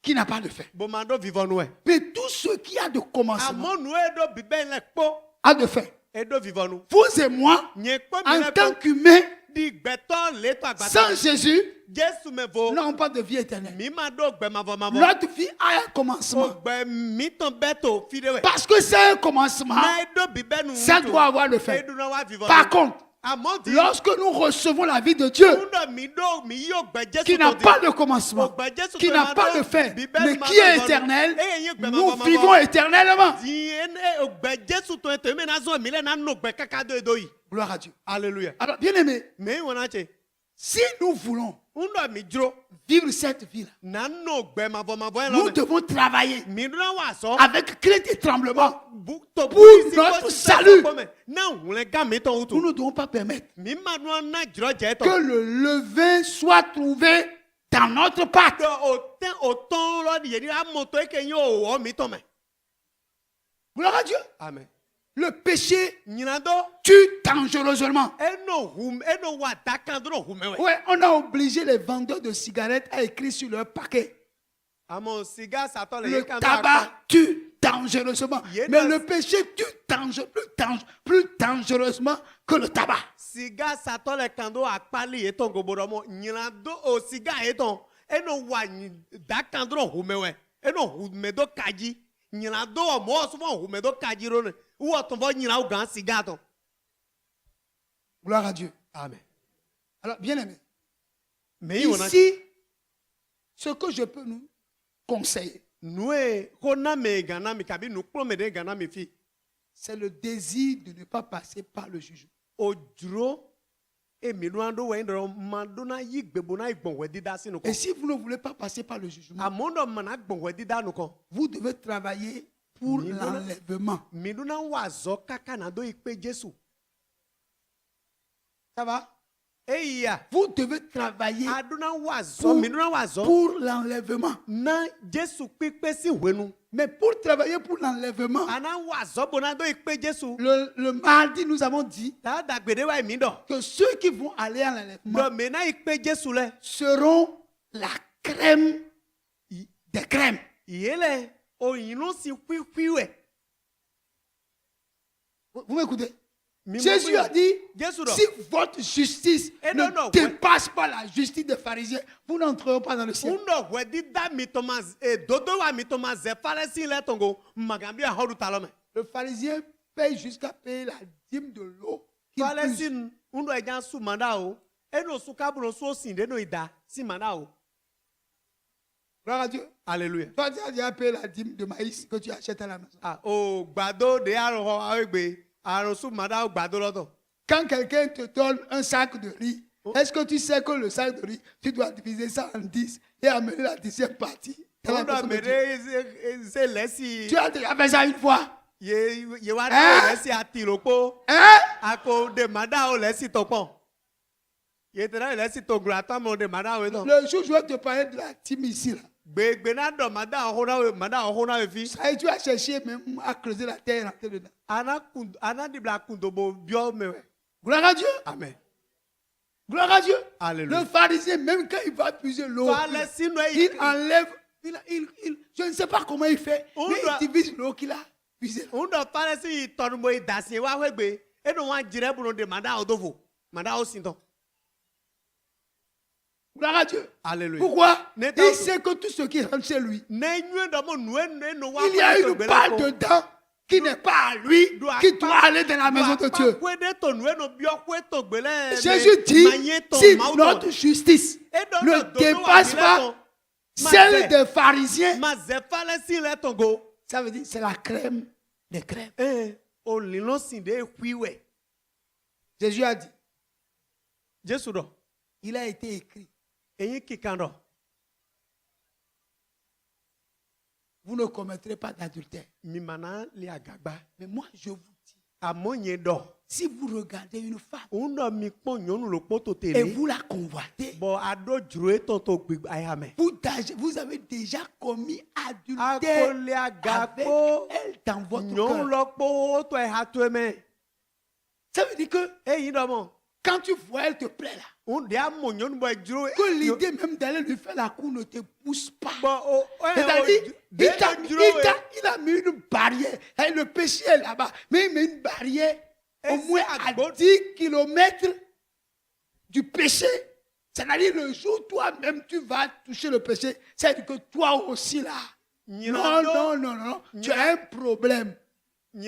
qui n'a pas de fin. Bon ma do vivɔ nu ɛ. Mais tout ce qui a de commencement Amɔ nu do bibɛ lɛ kpɔ. a de fin. E do vivɔ nu. Vous et moi, Nye kpɔ mi en lɛ tant kpɔ. qu'humains, Di gbɛtɔ le to agbata. sans Jésus, Jésus me vo. n'avons pas de vie éternelle. Mi ma do gbɛmavɔmavɔ. Notre vie a un commencement. O gbɛ mi tɔn bɛ to fi de wɛ. Parce que c'est un commencement, Na e do bibɛnu. ça doit avoir le E fin. dun na wa vivɔ nu. Par contre, Amɔ di. lorsque nous recevons la vie de Dieu, Mi do mi yo gbɛ Jésus qui to n'a di. pas de commencement, O gbɛ Jésus qui to n'a ma pas do de fin, bibɛnu mais ma qui do est vivɔ nu. éternel, E ye nous gbɛmavɔmavɔ. vivons éternellement. O gbɛ Jésus to ete mi na zɔn mi lɛ na no gbɛ kaka do edo yi. Gloire à Dieu. Alléluia. Alors, bien aimé, Mais on a dit, si nous voulons on doit mi dro. vivre cette vie-là, Na no gbɛ mavɔmavɔ nous lɔ. devons travailler Mi dun na wa sɔ. avec crainte et tremblement. Pour notre salut. Na wulɛ gan mi tɔn Nous wutu. ne devons pas permettre Mi ma dun na jrɔ jɛ que tɔ. le levain soit trouvé dans notre pâte. O tɔn lɔ yeri amɔtɔ eke nye o wɔ mi tɔn mɛ. Gloire à Dieu. Amen. Le péché Nyina do. tue dangereusement. Eno wa dakan dɔrɔn humɛ wɛ. Ouais, on a obligé les vendeurs de cigarettes à écrire sur leur paquet. Amɔ siga satɔ le Le ye kan tabac tue dangereusement. Yéna- Mais le péché tue plus dangereusement que le tabac. Siga satɔ le kan do akpali ye tɔn gobo dɔ mɔ. Nyina do o siga ye tɔn. Eno wa dakan dɔrɔn humɛ wɛ. Eno humɛ do kadzi. Nyina do wɔ mɔ sɔfɔ humɛ do kadzi do ne. Wɔ tɔn fɔ nyina o gan siga tɔn. Gloire à Dieu. Amen. Alors, bien aimé, Mais il y en a. ici, ce que je peux nous conseiller, Nous ko na me gana mi kabi nu kpɔ me de gana mi fi. c'est le désir de ne pas passer par le jugement. O duro e mi do ando wɛ ndɔrɔ ma do na yi gbebo na gbɔn wɛ dida si nu Et kɔ. si vous ne voulez pas passer par le jugement, Amɔ dɔ mana gbɔn wɛ dida nu kɔ. vous devez travailler pour Ni- l'enlèvement. Mi do na wa zɔ kaka na do ikpe Jésus. Ça va? Eya. Vous devez travailler Aduna wa zɔ pour, mi do na wa zɔ. pour l'enlèvement. Na Jésus kpekpe si wenu. Mais pour travailler pour l'enlèvement, Ana wa zɔ bona do ikpe Jésus. le mardi, nous avons dit Ta dagbede wa mi dɔ. que ceux qui vont aller à l'enlèvement Dɔ me na ikpe Jésus lɛ. seront la crème des crèmes. Yele oyinu si kpikpi wɛ. Vous m'écoutez? Mi Jésus mo a dit, Jésus dɔ. si votre justice Eh non, non, ne dépasse pas la justice des pharisiens, vous n'entrerez pas dans le ciel. Undo wedi da mitoma dodo wa mitoma ze falesi le tongo magambi a hodu talome. Le pharisien paye jusqu'à payer la dîme de l'eau. qu'il puise. Falesi undo ejan su manda o. Eno su kaburo su osinde no ida si manda o. Gloire à Dieu. Alléluia. Toi, tu as déjà payé la dîme de maïs que tu achètes à la maison. Ah o gbado de aro ho awegbe aro su manda o gbado lodo. Quand quelqu'un te donne un sac de riz, est-ce que tu sais que le sac de riz, tu dois diviser ça en 10 et amener la 10e partie dans la Undo maison de Dieu? mere se lesi Tu as déjà fait ça une fois. ye wa Hein? lesi atiroko. Hein? Ako de manda o lesi topon. Ye tera lesi togura mo de manda o to. Le jour où je vais te parler de la dîme ici, là, Gbegbe na do mada ohona we fi. ça y est, tu as cherché même à creuser la terre et rentrer dedans. Ana dibla kundobo bio mewe. Gloire à Dieu. Amen. Gloire à Dieu. Alléluia. Le pharisien, même quand il va puiser l'eau, Falesi no il enlève, je ne sais pas comment il fait, On mais doit- il divise l'eau qu'il a puisée. Undo falesi tonmo idasi wa wegbe. Eno wa jire buno de mada odovo. Mada o sinto. Gloire à Dieu. Alléluia. Pourquoi? N'est-ce Il pas- sait que tout ce qui rentre chez lui, Ne nyu do mo nue no wa. il y a une part dedans qui n'est pas à lui, qui doit aller dans la maison de Dieu. Jésus dit, si notre justice ne dépasse pas celle des pharisiens, ça veut dire c'est la crème des crèmes. Jésus a dit, il a été écrit vous ne commettrez pas d'adultère. mimana li agagba Mais moi, je vous dis, amonye do si vous regardez une femme uno mi pon nyonu lo poto et tele vous la convoitez, bo ado juro eton to gbe ayame vous avez déjà commis adultère akole avec agagbo elle dans votre nyon cœur. lo po to e ha to eme Ça veut dire que eyin do mo quand tu vois, elle te plaît là, un de amo nyonu bo juro que l'idée même d'aller lui faire la cour ne te pousse pas. bo o C'est-à-dire, de juro il a mis une barrière. Et le péché est là-bas. Mais il met une barrière au Et moins c'est à à gauche. 10 kilomètres du péché. C'est-à-dire, le jour toi-même, tu vas toucher le péché. C'est-à-dire que toi aussi là. Non. Tu as un problème.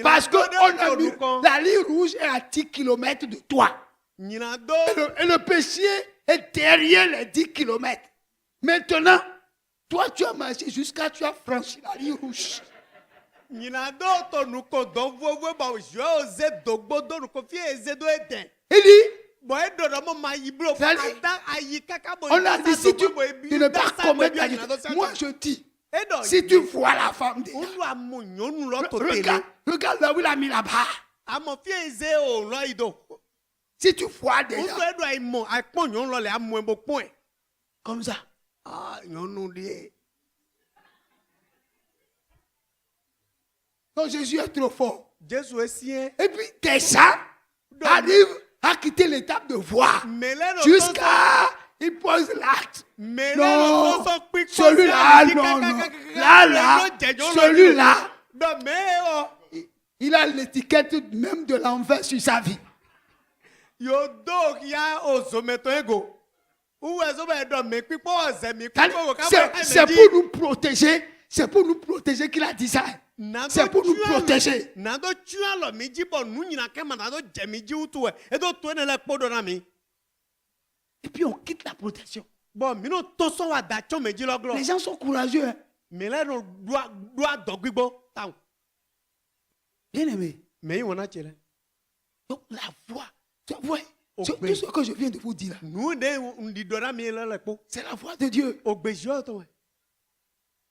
Parce qu'on a mis la ligne rouge est à 10 kilomètres de toi. nyina do Et le péché est derrière les 10 kilomètres. Maintenant, toi, tu as marché jusqu'à tu as franchi la ligne rouge. nyina do to nuko do vovo ba jo oze dogbo do nuko fi eze do eden Il dit, bo e do do mo ma yibro Sali, ata ayi kaka bo on a dit si tu ne pas commettre la moi je dis, si tu vois la femme déjà, unu amo nyonu lo to tele regarde là où il a mis là-bas. amo fi eze o lo ido Si tu vois unu déjà, edo ai mo ai pon nyonu lo le amo ebo pon e comme ça, ah nyonu die donc Jésus est trop fort. Jésus esien Et puis déjà, arrive à quitter l'étape de voir meleno jusqu'à il pose l'acte. meleno Non, so pico celui-là, non. Là, celui-là, do me o il a l'étiquette même de l'enfer sur sa vie. yo do ya ozometo ego uwe zo be do me pipo oze mi C'est- pipo ka C'est pour nous protéger. C'est pour nous protéger qu'il a dit ça. C'est pour nous protéger. nado tua lo mi jibo nu nyina ke ma nado je mi ji utu e do to ne le podo na mi Et puis on quitte la protection. bo mi no to so wa da cho me ji lo glo Les gens sont courageux. Hein. mi le no do do gbigbo taun Bien aimé. me yi wona chele Donc la voix. Tu vois, Obéis. tout ce que je viens de vous dire là, nu de ndi do na mi le po c'est la voix de Dieu. ogbejo to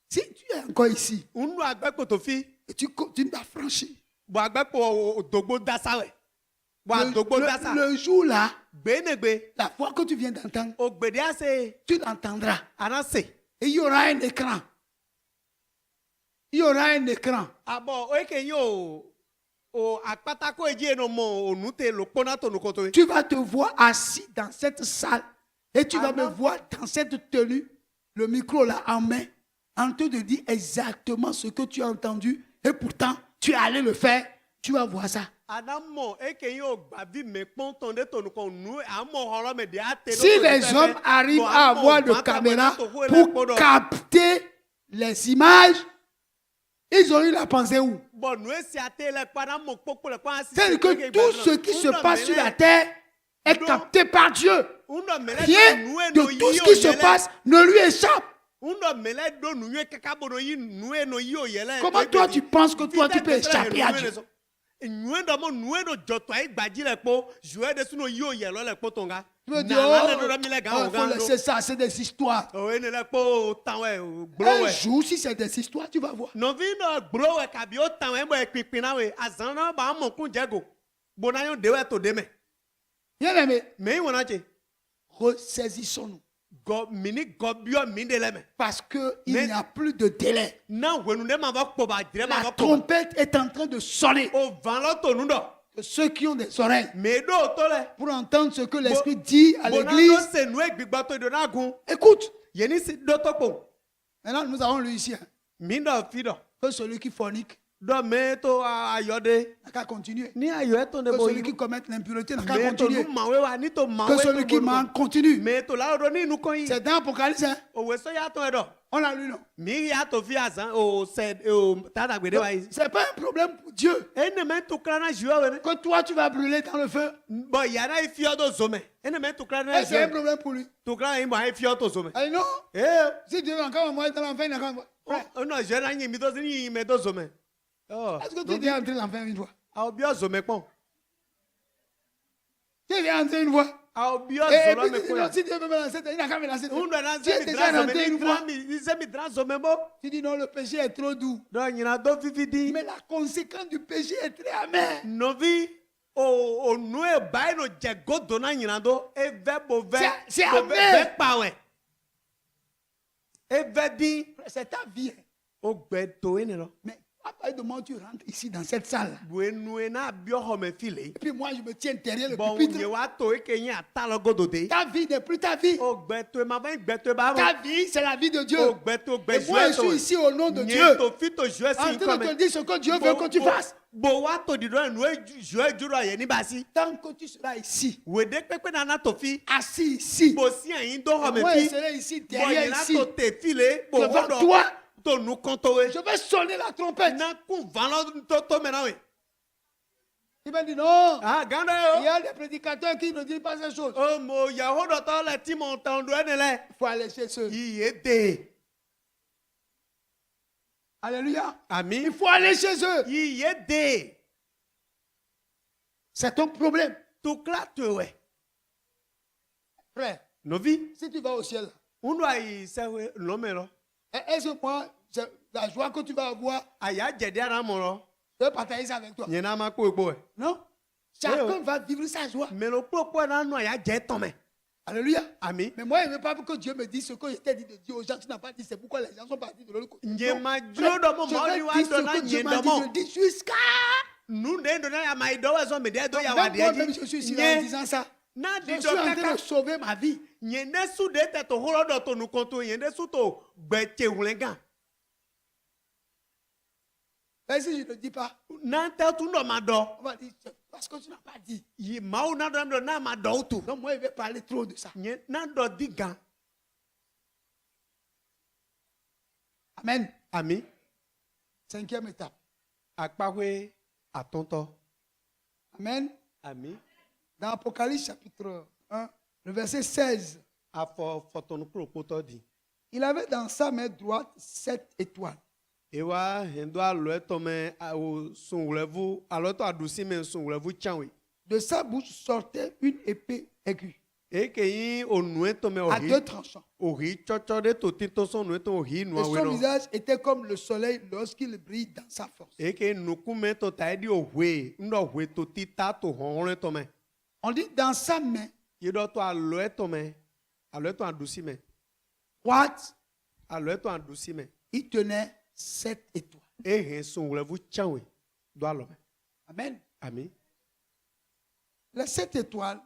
Si tu es encore ici unu agbepo to fi et tu continues d'affranchir, bo agbepo dogbo dasa we bo dogbo dasa le jour là, gbenegbe la voix que tu viens d'entendre, ogbede ase tu l'entendras. anase Et il y aura un écran. Il y aura un écran. abo oke yo o akpatako eji no mo onute lo pona to nukoto Tu vas te voir assis dans cette salle et tu vas me voir dans cette tenue, le micro là en main, en train de dire exactement ce que tu as entendu et pourtant tu es allé le faire. Tu vas voir ça. adamo eke yo gbavi me pon ton de to nuko nu amo horo me de ate Si les hommes arrivent à avoir de caméras pour capter les images, ils ont eu la pensée où? bon nu esi ate le para mo popo le kwa si C'est que tout ce qui se passe sur la terre est capté par Dieu. Rien de tout ce qui se passe ne lui échappe. Comment toi tu penses que toi tu peux échapper à Dieu? Tu veux dire, il faut laisser ça, c'est des histoires. Un jour, si c'est des histoires, tu vas voir. Bien aimé, ressaisissons-nous. Parce qu'il n'y a plus de délai. La trompette est en train de sonner. Ceux qui ont des oreilles pour entendre ce que l'Esprit dit à l'église, écoute. Maintenant, nous avons lu ici hein, que celui qui fornique n'a qu'à continuer. Que celui qui commet l'impureté n'a qu'à continuer. Que celui qui ment continue. C'est dans l'Apocalypse. Hein? On l'a lu, non? C'est pas un problème pour Dieu. Que toi, tu vas brûler dans le feu. C'est un problème pour lui. Allez, non? Si Dieu veut encore moi dans l'enfer, il n'a qu'à Est-ce que tu es déjà entré dans l'enfer une fois? Tu es déjà entré une fois? Aobio Et zolo puis, me tu dis, koya. non, si Dieu veut me lancer, il n'a qu'à me lancer. Undo na Tu es se mi déjà drazo rentré me une ni fois. drami, se mi drazo me bo. Tu dis, non, le péché est trop doux. Do nyina do vividi. Mais la conséquence du péché est très amère. Novi o nu e bai no je godo na nyina do e ve bo ve. C'est bo amer. ve pa we. E ve di C'est ta vie. Hein. o gbe to ene lo. Mais à partir du moment où tu rentres ici dans cette salle, Bu nu e na bio ho me file. et puis moi je me tiens derrière le Bon pupitre, nye wa to e ke yin ata lo godo de. ta vie n'est plus ta vie. O gbe to e ma va gbe to e ba ro. Ta vie, c'est la vie de Dieu. O gbe to gbe Et moi, je jouer to. suis ici au nom de Nye Dieu. to fi to jouer En si train de te comme. dire ce que Dieu veut que tu fasses. Bo wa to di do nu e jouer juro ye ni basi. Tant que tu seras ici, Wede pepe na na to fi. assis ici, Bo si ayin do ho et me moi je fi. serai ici, Bon, derrière il a ici. to te file, bon, Devant hold on. toi, To nous contour. je vais sonner la trompette. Na ku valo to maintenant. Il m'a dit non. Ah, Il ganda y yo. a des prédicateurs qui ne disent pas ces choses. Oh mo ya hold on to le ti mon ton do ene le. Il faut aller chez eux. Yi ede. Alléluia. Il Ami. faut aller chez eux. Yi ede. C'est ton problème. To klate we. Frère, Novi. si tu vas au ciel, Undo ai se we no me lo. est-ce que moi, c'est la joie que tu vas avoir, Aya jede ara mo lo. je vais partager ça avec toi? Nyena ma ko egbo e. Non. Chacun va vivre sa joie. Me lo popo na no aya je ton me. Alléluia. Ami. Mais moi, je ne veux pas que Dieu me dise ce que je t'ai dit de dire aux gens. Tu n'as pas dit, c'est pourquoi les gens sont partis de l'autre côté. Nye Non. ma Frère, juro do mo je ma vais ri wa dire do na ce que Dieu nye m'a do dit, mo. je dis jusqu'à... Nous ne donnons à ma idowa so me de do ya wa Même de moi-même, ji. je suis ici là en disant ça. Na Je di suis do en train kaka. de sauver ma vie. Yende su de te to holo do to nu konto yende su to gbe che wulenga. Mais si je ne dis pas, Na te tu no ma do. on va dire, c'est parce que tu n'as pas dit. Yi ma u na do na ma do tu. Donc moi, je vais parler trop de ça. Nye na do diga. Amen. Ami 5e étape. akpahwe atonto. Amen. Ami Dans Apocalypse chapitre 1, le verset 16, afọ fotonu kuro poto di. il avait dans sa main droite 7 étoiles. Ewa hendo alo eto me o sun wlevu alo to adusi me sun wlevu chanwe. De sa bouche sortait une épée aiguë Eke yin onu eto me à ohi. 2 tranchants. Ohi chocho de to tito son nu eto ohi Et nu awe son no. visage était comme le soleil lorsqu'il brille dans sa force. Eke nukume to taidi ohwe ndo ohwe to tita to honre to me. On dit dans sa main Yedo to alo eto me alo eto adusi me droite, alo eto adusi me. il tenait 7 étoiles. Ehe sun wlevu chanwe do alo me. Amen. Ami Les 7 étoiles,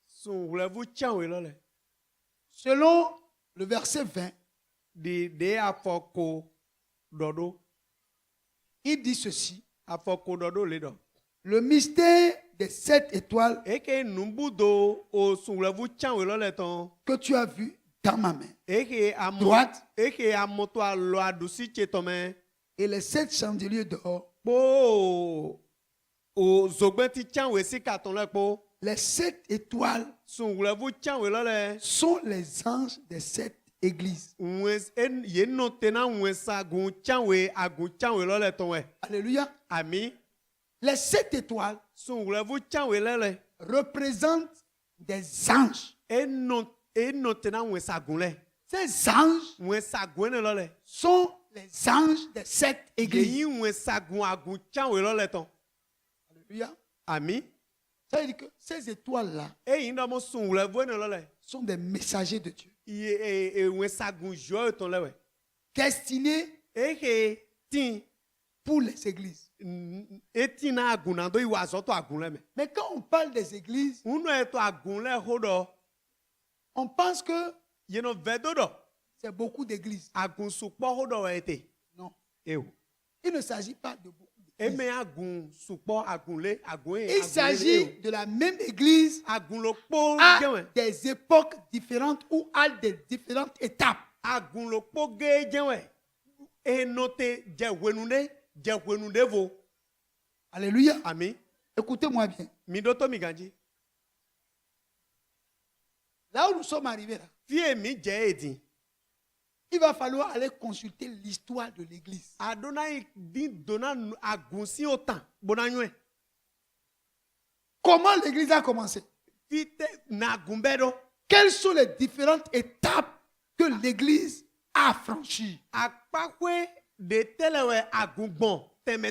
sun wlevu chanwe lo le. selon le verset 20, De afoko dodo il dit ceci. afoko dodo le do. Le mystère des 7 étoiles Eke numbudo o sun wlevu chanwe lo le ton. que tu as vu dans ma main. Eke amo Droite. eke amoto alo adusi chetome. Et les 7 chandeliers dehors, Po o zogbenti chanwe si katon le po. les 7 étoiles Sun wlevu chanwe lo le. sont les anges des 7 églises. Ye no tena nwesa agun chanwe lo le ton we. Alléluia. Ami Les 7 étoiles sun wlevu chanwe le. représentent des anges. Eno tena nwesa agun le. Ces anges Nwesa agun ne lo le. sont les anges des 7 églises. Geyi nwesa agun chanwe lo le ton. Alléluia. Ami Ça veut dire que ces étoiles-là eyin do mo sun wlevu ne lo le. sont des messagers de Dieu. Iye nwesa agun jo ton le we. Destinés Ehe tin pour les églises. eti na agun na do iwa zo to agun le me. Mais quand on parle des églises, Unu e to agun le ho do. on pense que Ye no vedo do. c'est beaucoup d'églises. Agun supo ho do ete. Non. Ewo. Il ne s'agit pas de beaucoup d'églises. Eme agun supo agun le agun e. Il s'agit de la même église Agun lo po à jewe. des époques différentes ou à des différentes étapes. Agun lo po ge jewe. Enote jewenu de vo. Alléluia. Ami. Écoutez-moi bien. Midoto miganji. Là où nous sommes arrivés, là, Fie mi je edi. il va falloir aller consulter l'histoire de l'église. Adonai din dona agun si otan bonanywe. Comment l'église a commencé? fite na gumbedo. Quelles sont les différentes étapes que l'Église a franchies? Akpakwe de telewe agungbon teme.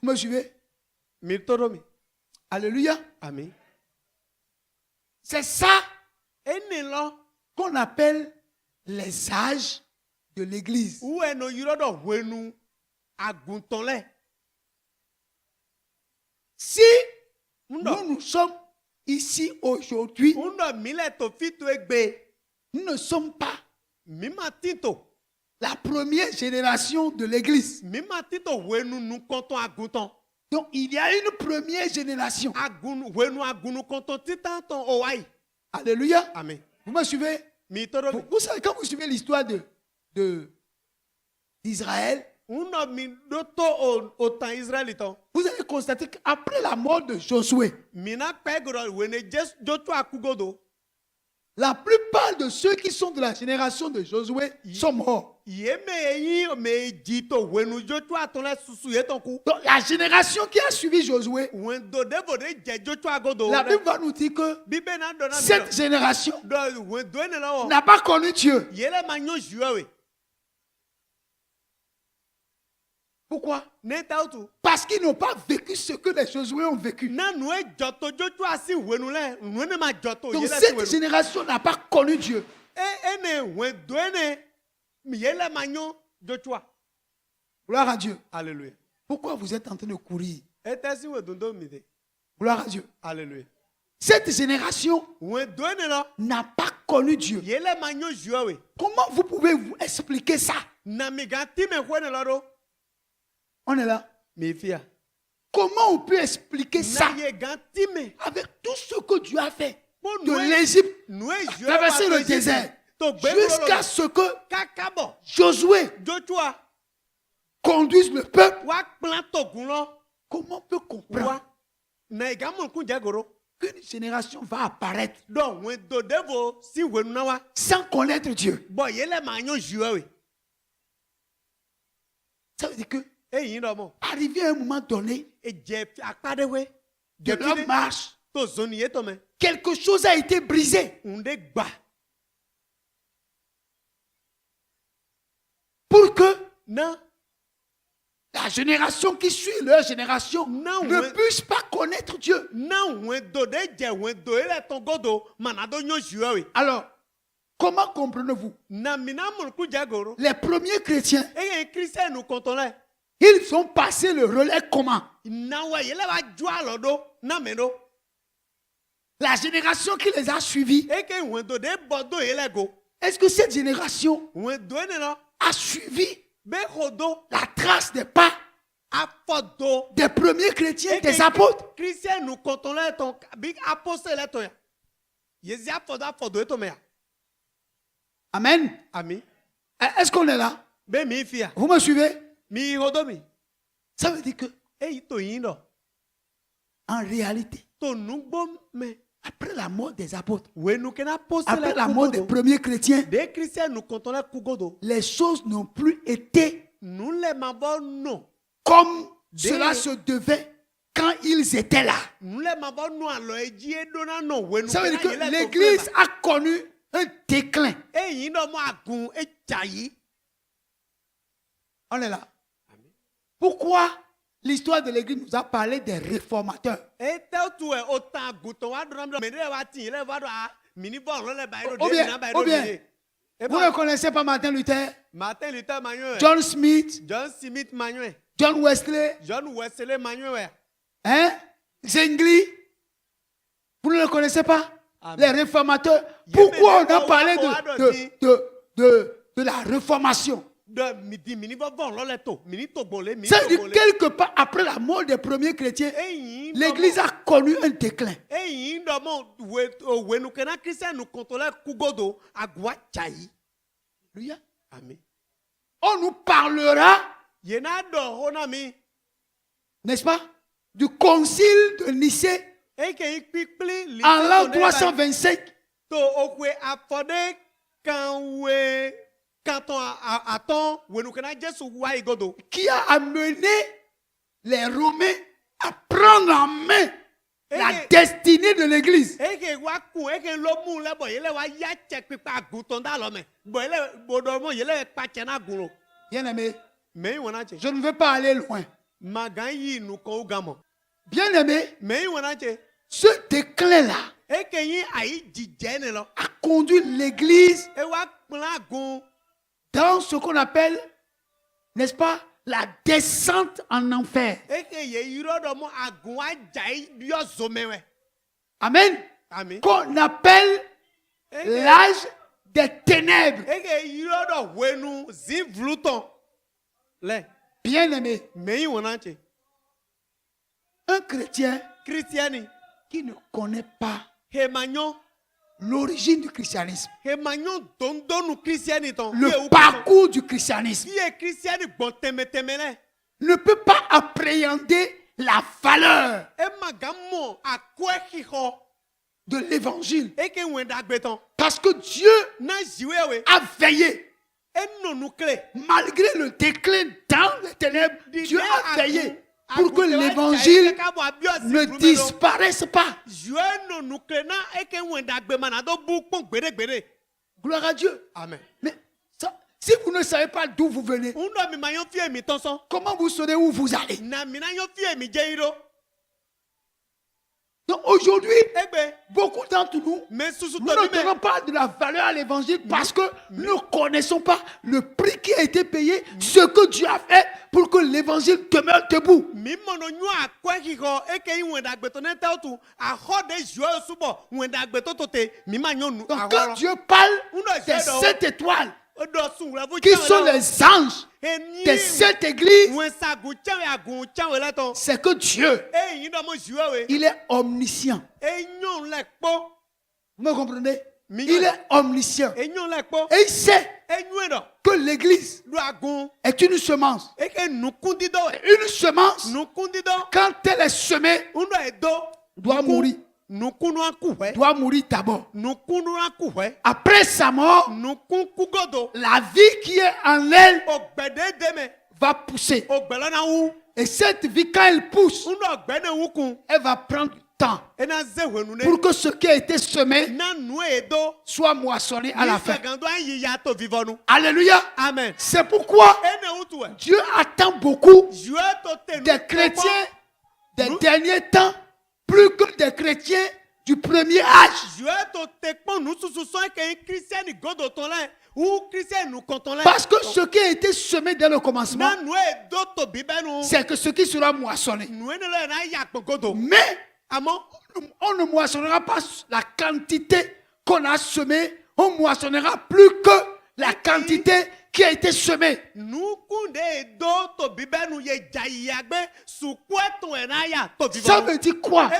Vous me suivez? Mitoromi. Alléluia. Amen. C'est ça Enelo qu'on appelle les âges de l'Église. ou eno yurodo wenu aguntonle. Si Ndo nous sommes ici aujourd'hui, mile to fitu egbe. nous ne sommes pas Mima tito. la première génération de l'Église. Mima tito wenu nu konton agunton. Donc il y a une première génération. Wenu agunu konton titanton owai. Alléluia. Amen. Vous me suivez? Mitoromi. Vous savez, quand vous suivez l'histoire d'Israël, Uno mi doto otan Israeliton. vous allez constater qu'après la mort de Josué, Mina pegro wene jotu akugodo. la plupart de ceux qui sont de la génération de Josué sont morts. Yeme yi me jito wenu jotu atonle susu yetonku. Donc la génération qui a suivi Josué, Wendo devode je jotu agodo. la Bible va nous dire que Bibe na dona cette génération do wendo ene lawo. n'a pas connu Dieu. Yele manyo juawe. Pourquoi? Neta utu. Parce qu'ils n'ont pas vécu ce que les Josué ont vécu. Na noe joto jotu asi wenu le. Wenu ma joto Donc yele si cette wenu. génération n'a pas connu Dieu. Ene wendo ene yele manyo jotua. Gloire à Dieu. Alléluia. Pourquoi vous êtes en train de courir? Etesi wedondo mide. Gloire à Dieu. Alléluia. Cette génération Wendo ene la. n'a pas connu Dieu. Yele manyo juawe. Comment vous pouvez vous expliquer ça? Na miganti me kwene lado. On est là. Me fia. Comment on peut expliquer ça Na ye ganti me. avec tout ce que Dieu a fait Pour de nous, l'Égypte, Noe juawe. traverser le désert, jusqu'à ce que Kakabo. Josué Jotua. conduise le peuple? Wa plan togun lo. Comment on peut comprendre Wa. Na igamo kun jagoro. qu'une génération va apparaître Donc wendo devo si wenu na wa. sans connaître Dieu? Bo yele manyo juawe. Ça veut dire que E yin do mo. arrivé à un moment donné E je akpadewe. de leur marche, To zoni yeto me. quelque chose a été brisé Unde gba. pour que Na la génération qui suit leur génération Non, ne ouais. puisse pas connaître Dieu. na wendo de je wendo ele ton godo manado nyo juawe. Alors, comment comprenez-vous? Na mina mon ku jagoro. Les premiers chrétiens, E yen Christian nous kontole. ils ont passé le relais comment? Na wa yele wa jua lodo na meno. La génération qui les a suivis, E ke wendo de bodo yele go. est-ce que cette génération Wendo ene la a suivi be hodo la trace des pas afodo. des premiers chrétiens, des apôtres? Christian nous kontole ton big apostle to ya. Yezi afodo eto me ya. Amen. Ami. Est-ce qu'on est là? Be mi fia. Vous me suivez? Mi hodo mi. Ça veut dire que, E to yin do. en réalité, To nugbo me. après la mort des apôtres, Wenu kena apostle après la mort des kugodo. premiers chrétiens, Des Christians nous kontole kugodo. les choses n'ont plus été Nous les mabons non. comme Des- cela se devait quand ils étaient là. Nous les mabons non alors eji edona no wenu. Ça veut dire que l'Église a connu un déclin. E yin do mo agun e chayi. On est là. Pourquoi l'histoire de l'Église nous a parlé des réformateurs? E te tu e o ta aguton wa do na me de wa tin le wa do a mini bon lo le ba ro Ou de bien- na ba ou ro bien, de. E Vous ne connaissez pas Martin Luther, Martin Luther Manuel. John Smith, John Smith Manuel. John Wesley, John Wesley Manuel. hein? Zwingli? Vous ne le connaissez pas? Amen. Les réformateurs. Yémen, Pourquoi on a on parlé va de la réformation? De midi mini bon lo le to. Mini to bolé mini Ça to veut dire bolé. quelque part après la mort des premiers chrétiens, E yin do l'Église mo- a connu un déclin. E yin do mo wenu kena Christian nous kontole kugodo agwa chayi. Alléluia. Amen. On nous parlera, Yena do hona mi. n'est-ce pas, du concile de Nicée E ke ikpikpli li en l'an to 325 to okwe afode kan we kanton aton wenu kena Jesu wa igodo. qui a amené les Romains à prendre en main la destinée de l'église. eke wa kun eke lo mu le bo yele wa ya che pipa aguton da lo me bo yele bodo mo yele pa che na gun lo Bien-aimé, me wona che je ne veux pas aller loin. magan yi nu ko gamo Bien-aimé, me wona che ce déclin-là eke yin ayi jije ne lo a conduit l'église e wa plan gun dans ce qu'on appelle, n'est-ce pas, la descente en enfer. eke ye yiro do mo agun wa jai yo zo mewe Amen. ami Qu'on appelle l'âge des ténèbres. eke yiro do wenu zi vluton le Bien-aimé, me wona che un chrétien christiani qui ne connaît pas he manyo l'origine du christianisme, he manyo dondonu christiani ton le parcours du christianisme, qui est christiani bon teme ne peut pas appréhender la valeur e magamo akwe hiho de l'évangile. e ke wenda gbeton Parce que Dieu na jiwewe a veillé, e nonu kle malgré le déclin dans les ténèbres, Dieu a veillé pour que Agu- l'évangile agu- agu- agu- agu- ne agu- disparaisse pas. Jue nonu kle na e ke wenda gbe mana do bu pon gbede Gloire à Dieu. amen Mais ça, si vous ne savez pas d'où vous venez, undo mi mayon fie mi tonson comment vous saurez où vous allez? na mi na yon fie mi jeiro Donc aujourd'hui, egbe beaucoup d'entre nous, me susu nous to ne mi me donnons pas de la valeur à l'évangile parce que nous ne connaissons pas le prix qui a été payé, ce que Dieu a fait pour que l'évangile demeure debout. mi mono nyu akwe hiho e ke wenda gbeton ne ta otu aho de jue subo wenda gbeton to te mi ma nyon nu Donc quand aho Dieu parle undo des je do 7 étoiles odo sun la vu qui sont les anges des 7 églises, wen sa gu chawe agun chawe la ton c'est que Dieu, e yin do mo jue we il est omniscient. e nyon le po Vous me comprenez? Mignon. Il est omniscient. e nyon le po Et il sait e nyon do que l'église do agun est une semence. e ke nukundi do Une semence, nukundi do quand elle est semée, undo e do doit mourir. nukunu akuwe Doit mourir d'abord. nukunu akuwe Après sa mort, nukun kugodo la vie qui est en elle ogbede deme va pousser. ogbela na wu Et cette vie, quand elle pousse, undo ogbede wukun elle va prendre du temps e na zehwenu ne pour que ce qui a été semé na nu e do soit moissonné à la fin. gando an yi ya to vivonu Alléluia. amen C'est pourquoi e ne utu e Dieu attend beaucoup jue to te des chrétiens des derniers temps plus que des chrétiens du premier âge. jue to te pon nu susu so e ke christian godo ton le ou christian nu konton le Parce que ce qui a été semé dès le commencement, na nu e do to bibenu c'est que ce qui sera moissonné. nu e ne le na ya pon godo Mais amo on ne moissonnera pas la quantité qu'on a semée, on moissonnera plus que la quantité qui a été semée. nukunde do to bibenu ye jayagbe sukweto e na ya to Ça vivonu veut dire quoi?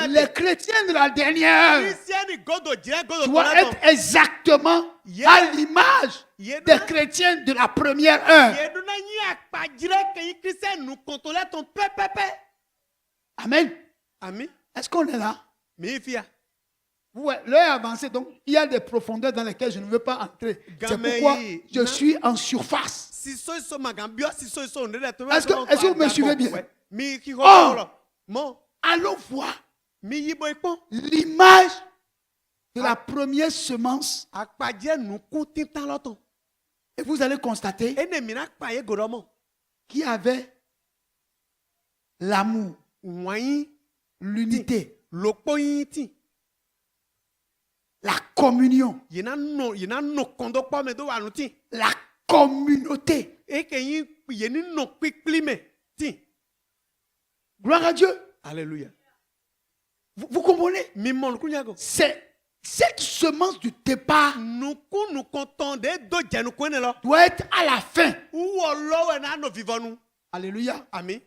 Les chrétiens de la dernière heure christian godo jire godo doivent ton être exactement à l'image des chrétiens de la première heure. yeduna yi akpa jire ke christian nu konton le ton pepepe Amen. ami Est-ce qu'on est là? mi fia Ouais, l'heure est avancée, donc il y a des profondeurs dans lesquelles je ne veux pas entrer. C'est Gamei, pourquoi je na- suis en surface. si so so magambio si so so ne to Est-ce que vous me suivez bien? mi ki ho Oh! lo mo Allons voir mi yibo ipon l'image de la première semence akpaje nu kun tintan loton et vous allez constater ene mi na pa ye godo mo qu'il y avait l'amour, wayin l'unité, lopo yin tin la communion, yina no kondo po me do wa nu tin la communauté. e ke yin ye ni no pipli me tin Gloire à Dieu. alléluia Vous comprenez? mi mon kunyago C'est cette semence du départ nu kun nu konton de do jenu kun ne lo doit être à la fin. uwo lowe na no vivonu Alléluia. ami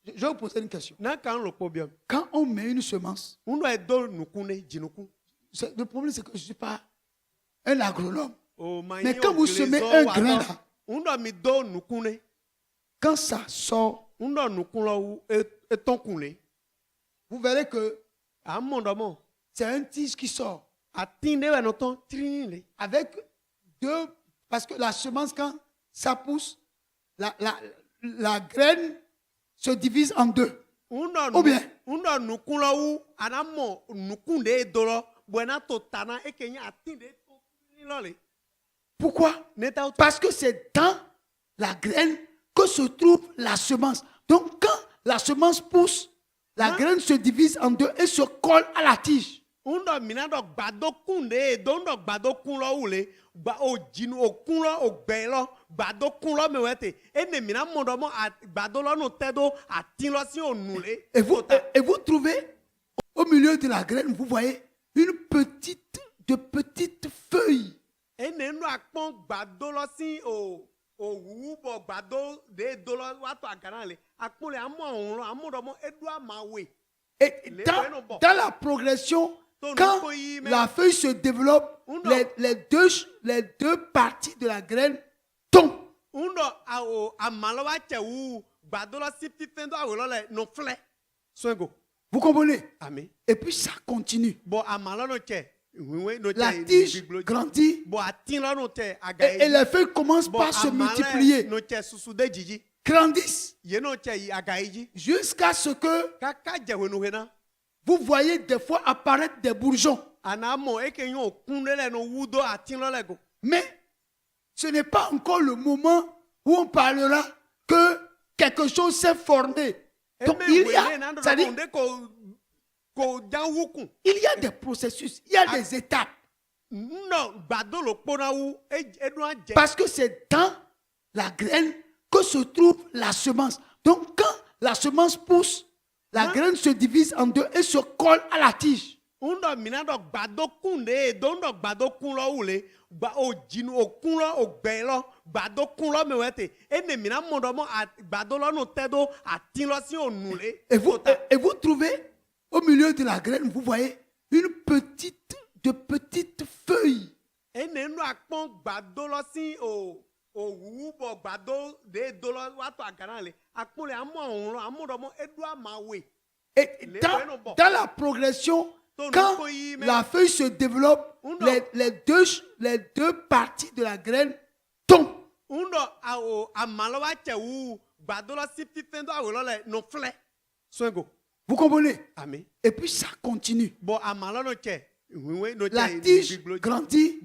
Je vais vous poser une question. na kan lopo biom Quand on met une semence, uno e do nu kun ne jinukun le problème c'est que je ne suis pas un agronome. o ma Mais yin quand vous semez un grain là, uno mi do nu kun ne quand ça sort, uno nu kun lo e ton kun le vous verrez que amondomo c'est un tige qui sort atinde we no ton trin le avec deux, parce que la semence, quand ça pousse, la graine se divise en deux. uno Ou bien, Undo nukulo wu anamo nukunde dolo buena totana ekenya atinde lole. Pourquoi? Neta Parce que c'est dans la graine que se trouve la semence. Donc quand la semence pousse, la graine se divise en deux et se colle à la tige. undo minado gbado kunde dondo gbado kunlo ule gba o jinu o kunlo o gbelo gbado kunlo mewete ene mina mondo mo gbado lo no tedo atin lo si onule. Et vous trouvez au milieu de la graine, vous voyez de petites feuilles. Ene no akpon gbado lo si o wu bo gbado de dolo wato agana le akpon le amo onlo amodo mo edu amawe. Et dans la progression, quand la feuille se développe, les deux parties de la graine tombent. Undo a amalowa chewu gbado lo si pipendo awelo le no fle. Swego. Vous comprenez? Amen. Et puis ça continue. Bo amalo no che. La tige grandit et les feuilles commencent par se multiplier, grandissent, jusqu'à ce que vous voyez des fois apparaître des bourgeons. Mais ce n'est pas encore le moment où on parlera que quelque chose s'est formé. Donc il y a des processus, il y a des étapes. Parce que c'est dans la graine que se trouve la semence. Donc quand la semence pousse, la graine se divise en deux et se colle à la tige. Et vous trouvez au milieu de la graine, vous voyez de petites feuilles. Et dans la progression, quand la feuille se développe, les deux parties de la graine tombent. Vous comprenez? Amen. Et puis ça continue. La La tige grandit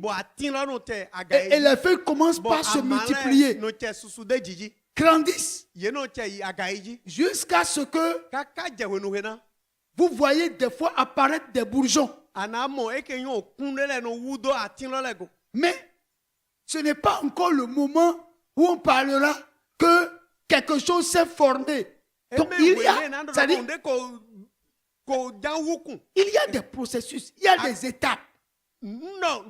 et les feuilles commencent par se multiplier, grandissent, jusqu'à ce que vous voyez des fois apparaître des bourgeons. Mais ce n'est pas encore le moment où on parlera que quelque chose s'est formé. Donc il y a des processus, il y a des étapes. Donc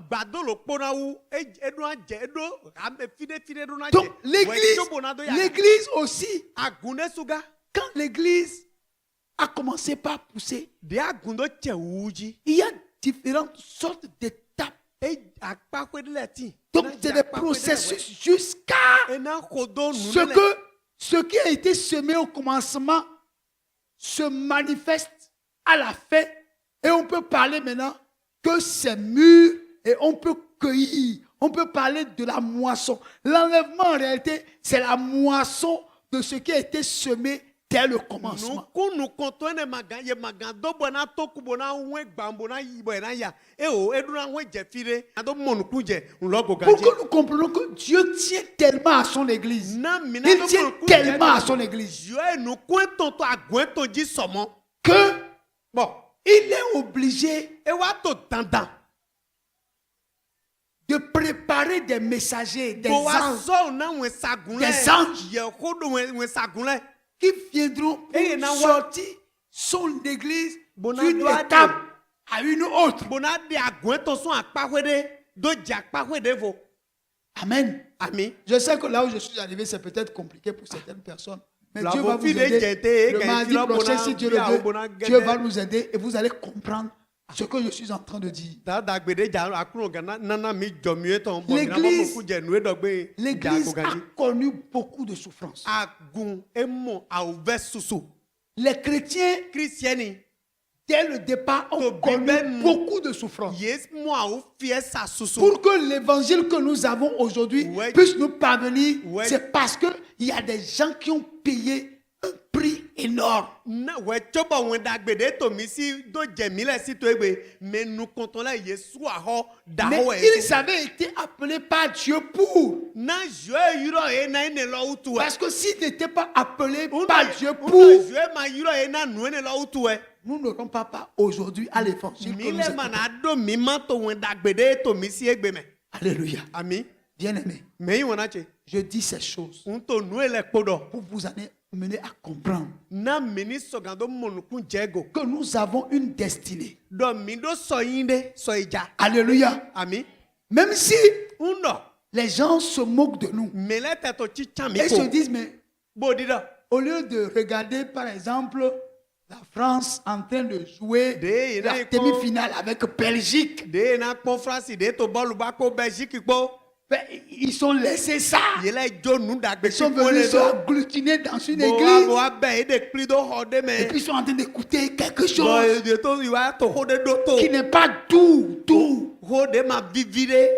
l'église aussi, quand l'église a commencé par pousser, il y a différentes sortes d'étapes. Donc c'est des processus jusqu'à ce qui a été semé au commencement se manifeste à la fin. Et on peut parler maintenant que c'est mûr et on peut cueillir. On peut parler de la moisson. L'enlèvement en réalité, c'est la moisson de ce qui a été semé dès le commencement. Pour que nous comprenions que Dieu tient tellement à son église. Il tient tellement à son église que il est obligé de préparer des messagers, des anges qui viendront pour sortir son église d'une étape à une autre. Amen. Amen. Je sais que là où je suis arrivé, c'est peut-être compliqué pour certaines personnes. Mais Dieu va vous aider. Le mardi prochain, si Dieu le veut, Dieu va nous aider et vous allez comprendre ce que je suis en train de dire. L'église a connu beaucoup de souffrances. Les chrétiens, dès le départ, ont connu beaucoup de souffrances. Pour que l'évangile que nous avons aujourd'hui puisse nous parvenir, c'est parce qu'il y a des gens qui ont payé un prix énorme. Na wɛ tsoba wɔn dagbe de to mi si do jɛmi lɛ si to egbe mɛ nukɔtɔn lɛ yesu ahɔ da Mais hɔ ils yɛ. avaient été appelés par Dieu pour. Na zɔɛ yɔrɔ ye na ne lɔ utu wɛ. Parce que s'ils n'étaient pas appelés par Dieu pour, zɔɛ ma yɔrɔ ye na nu ne lɔ utu wɛ. nous n'aurons pas part aujourd'hui à l'évangile. que Mi nous lɛ écoutons. mana do mi ma to wɔn dagbe de to mi si egbe mɛ. Alléluia. Ami Bien-aimés, mɛ yi wɔna tse. je dis ces choses N to nu lɛ kpo dɔ. pour vous amener à comprendre Na mi ni sɔgando mɔnukun jɛgo. que nous avons une destinée. Dɔ mi do sɔ yin de sɔ idza. Alléluia. Ami Même si n dɔ. les gens se moquent de nous Mais là, t'as ton petit chami et se ko. disent, mais Bon, dis donc. au lieu de regarder par exemple la France en train de jouer Des- la des- demi-finale avec Belgique, De na conférence de to bolu ba ko Belgique ko. ben, ils sont laissés ça. Yele jo nu dagbe Ils sont venus se agglutiner dans une Bo église wa be e de pli do ho de et me. puis ils sont en train d'écouter quelque Bo chose de to wa to ho de do to. qui n'est pas tout. Ho de ma vivire.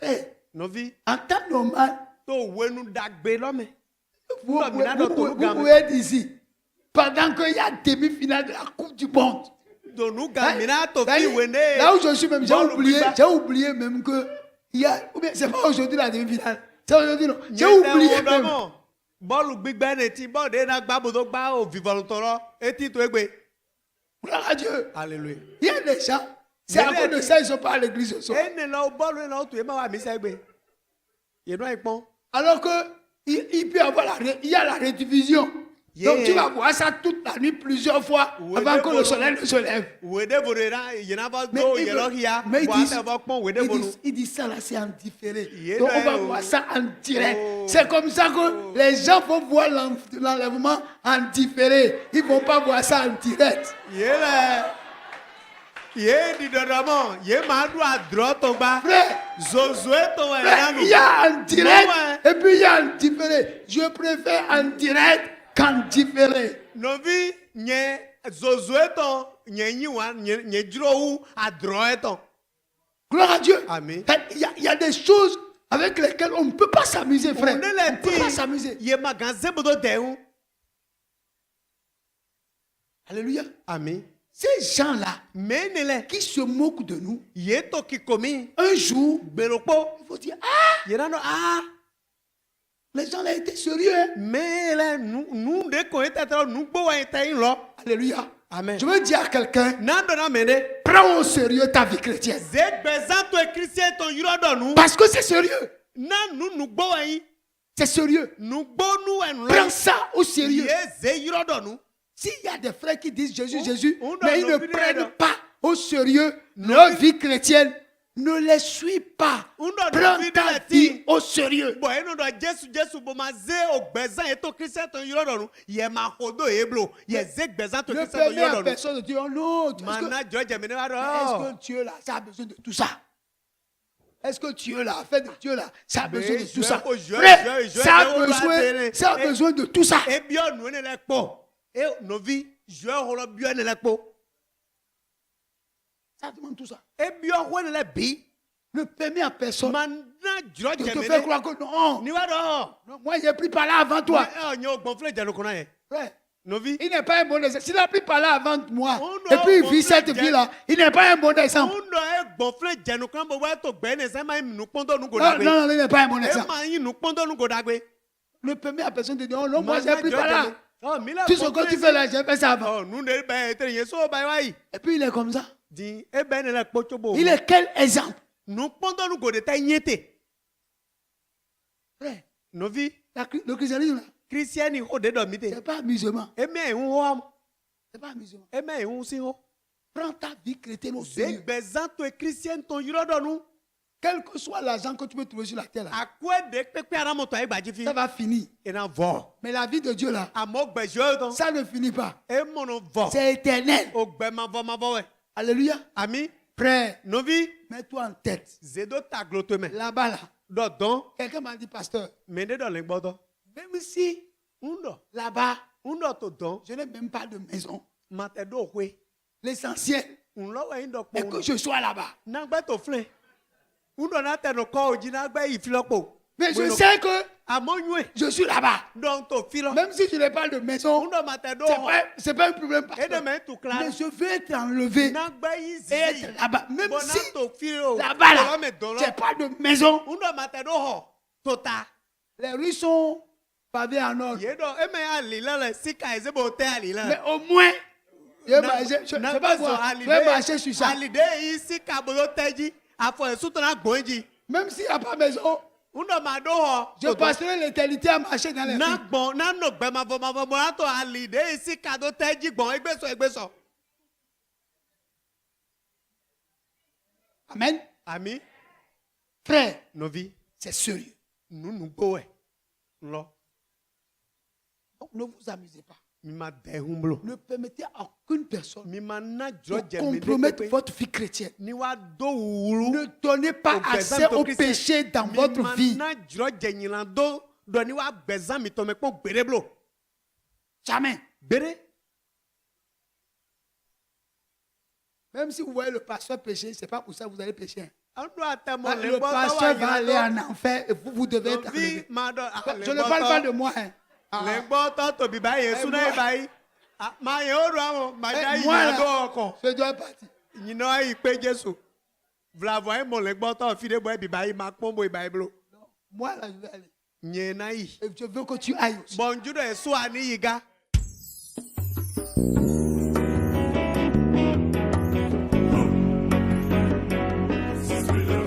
Frère, No vi en temps normal, to wenu dagbe lo me. vous, Non, mais là, vous- dans vous- ton vous gamme. pouvez être ici pendant qu'il y a demi-finale de la Coupe du Monde. Do nu ga mi na to Là, fi wene. là où je suis même, Bolu j'ai oublié même que il y a, ou bien c'est pas aujourd'hui la demi-finale, c'est aujourd'hui non. J'ai oublié même. Bọ́ọ̀lù gbígbẹ́ ní ti bọ́ọ̀dé náà gbá bòdó gbá òfìfọ̀lù tọrọ etí tó égbé. Gloire à Dieu. Hallelujah. Il y a des gens, c'est à Mais cause de ça ils ne sont pas à l'église ce soir. Ẹni lọ bọ́ọ̀lù yẹn lọ tó yẹ máa wà mí sẹ́gbẹ̀. Yẹnu àìpọ́n. Alors que il peut y avoir il y a la rediffusion. Yeah. Donc tu vas voir ça toute la nuit plusieurs fois Ouais, avant que bon. le soleil ne se lève. Wèdè bòdè náà yẹn náà bọ́ Mais tó ils yẹn lọ veulent- hìyà. mais ils Wà á disent- tẹ̀ bọ́ pọ́n wèdè bòdù. ils disent ça là c'est en différé. Yeah, Donc on va oh. voir ça en direct. Oh. C'est comme ça que les gens vont voir l'enlèvement en différé. Ils ne vont pas voir ça en direct. Yé lẹ̀. Yé di dandan mọ̀. Yé máa dún àdúrà tó gbá. Frère, Zozoé tó wẹ̀ frère, nánu. il y a en direct Ouais. et puis il y a en différé. Je préfère en direct qu'en différé. Nɔvi nye zozoé tán nye nyiwa nye dzrowu àdúrà tán. Gloire à Dieu. Amen. Il y a des choses avec lesquelles on ne peut pas s'amuser, frère. On est On les ne peut pas s'amuser. Yé ma gan zébodo dẹ̀hún. Alléluia. Amen. Ces gens-là Mais ne lɛ. qui se moquent de nous, Yé tó kikomi. un jour, Gbèròkpó. il faut dire, ah, Yé nánà ah. les gens là étaient sérieux. Hein? Mais lɛ nu de ko ye tɛtɛ nu gbó wa ye tɛ yin lɔ. Alléluia. Amen. Je veux dire à quelqu'un, N'a dɔnna mɛ de. prends au sérieux ta vie chrétienne. Zé gbɛzan to ye christian tɔn yɔrɔ dɔ nu. Parce que c'est sérieux. Na nu gbó wa yin. C'est sérieux. Nu gbó nu wɛ nu Prends lɔ. ça au sérieux. Yé zé yɔrɔ dɔ nu. S'il y a des frères qui disent Jésus, Jésus, on mais ils doit ne nous prennent dire, pas au sérieux leur vie chrétienne, ne les suis pas. On doit Prends nous ta dire, vie au sérieux. Bɔn enu dɔ Jésù bɔ ma zé o gbɛzan ye to christian tɔn yɔrɔ dɔ nu. Yɛ ma ko do ye blo. Yɛ zé gbɛzan to Ne christian tɔn permets à yɔrɔ dɔ nu. personne de dire oh non. Est-ce Mana jɔ jɛmɛ ne b'a que dɔn. Dieu là, ça a besoin de tout ça? Est-ce que Dieu là, fait de Dieu là, ça a Mais besoin de je- tout ça? je- Frère, je- ça a je- besoin, ça a Eh, besoin de tout ça. Ebi ɔnu ne lɛ kpɔ. E novi jɔ hɔlɔ bi ne lɛ kpɔ. Ça demande tout ça. Ebi ɔwɔ ne lɛ bi. Ne permets à personne Mana jɔ de te jɛmɛ faire ne. croire que non. Ni b'a dɔn. Non, moi, j'ai pris par là avant toi. Ɔ nye o gbɔn filɛ jɛnu kɔnɔ yɛ. Frère, Novi. il n'est pas un bon exemple. S'il a pris par là avant moi, On et doit puis il montrer vit cette Dieu. vie-là, il n'est pas un bon exemple. Mun dɔ e gbɔn filɛ jɛnu kɔnɔ bɔ wɛ to gbɛ ne sɛ ma yi nu kpɔntɔ nu Non, goda gbe. non, il n'est pas un bon E exemple. ma yi nu kpɔntɔ nu goda gbe. Ne permets à personne de dire, oh non, moi j'ai Mana pris jɔ par là. jɛmɛ. Ɔ mi lɛ Tout ce que tu fais là, j'ai fait ça avant. Ɔ nu de bɛ ete yen so ba yi wa yi. Et puis il est comme ça. Di e bɛ ne lɛ kpɔ cogo. Il est quel exemple? Nu kpɔntɔ nu gode tɛ nye te. Frère, Novi. le christianisme, là, Christiani o de dɔ mi te. c'est pas amusement. Eme ehun hɔ am. C'est pas amusement. Eme ehun si hɔ. Prends ta vie chrétienne au Ze sérieux. gbɛzan to ye christian tɔn yɔrɔ dɔ nu. Quel que soit l'argent que tu peux trouver sur la terre, là, Akɔ de kpekpe aramɔtɔ ye gbaji fi. ça va finir. Ena vɔ. Mais la vie de Dieu là, Amɔ gbɛzɔ tɔn. ça ne finit pas. E mɔnɔ vɔ. C'est éternel. O gbɛ ma vɔ wɛ. Alléluia. Ami. Frère, Novi. mets-toi en tête. Zedo taglo to mɛ. Là-bas là, Dɔ dɔn. quelqu'un m'a dit, pasteur, Mɛ ne dɔ le gbɔdɔ. même si N dɔ. là-bas, N dɔ to dɔn. je n'ai même pas de maison, Ma tɛ do hoe. l'essentiel N lɔwɔ yi dɔ est kpɔ. que je sois là-bas. Nagbɛ to filɛ. N dɔ na tɛ no kɔ o dzi nagbɛ yi filɛ kpɔ. Mais je sais que Amonywe. je suis là-bas. Donc to filo. Même si je n'ai pas de maison, Undo matedo. c'est pas un problème. Et de main tout clair. Mais je veux être enlevé Nagba et ici. être là-bas. Même si to filo. là-bas, là, j'ai pas de maison. Undo matedo ho. Tota. Les rues sont pavées en or. Yedo eme alila le sika ezebo te alila. Mais au moins, je sais pas quoi. Je vais marcher sur ça. Alide ici kabolo teji. Afo esuto na gboji. Même s'il n'y a pas de maison, Undo mado ho. je passerai l'éternité à marcher dans les rues. Na gbon na no gbe ma to alide ici kado teji gbon egbeso. Amen. Ami, Frère, novi, c'est sérieux. nous goe. Lo, Donc ne vous amusez pas. mi ma de humblo. Ne permettez à aucune personne Mi ma na de joje compromettre votre vie chrétienne. Ni wa do wulu. Ne donnez pas accès au péché dans votre vie. Mi ma na joje nyilan do ni wa gbezan mi to me po gbereblo. Jamais. Bere. Même si vous voyez le pasteur pécher, ce n'est pas pour ça que vous allez pécher. An do atemo Le pasteur va aller en enfer et vous devez être enlevé. Je ne parle pas de moi. Hein. Le gboto to bi baye su na bayi. Ma ye oru awon ma ja Moi, yin do là, oko. je dois partir. Yin no yi pe Jesu. Vla vo mo le gboto fi de bo bi bayi ma pon bo Bible. Moi, là, je vais aller. Nye na yi. Et je veux que tu ailles aussi. Bonjour e so ani yiga. Spirit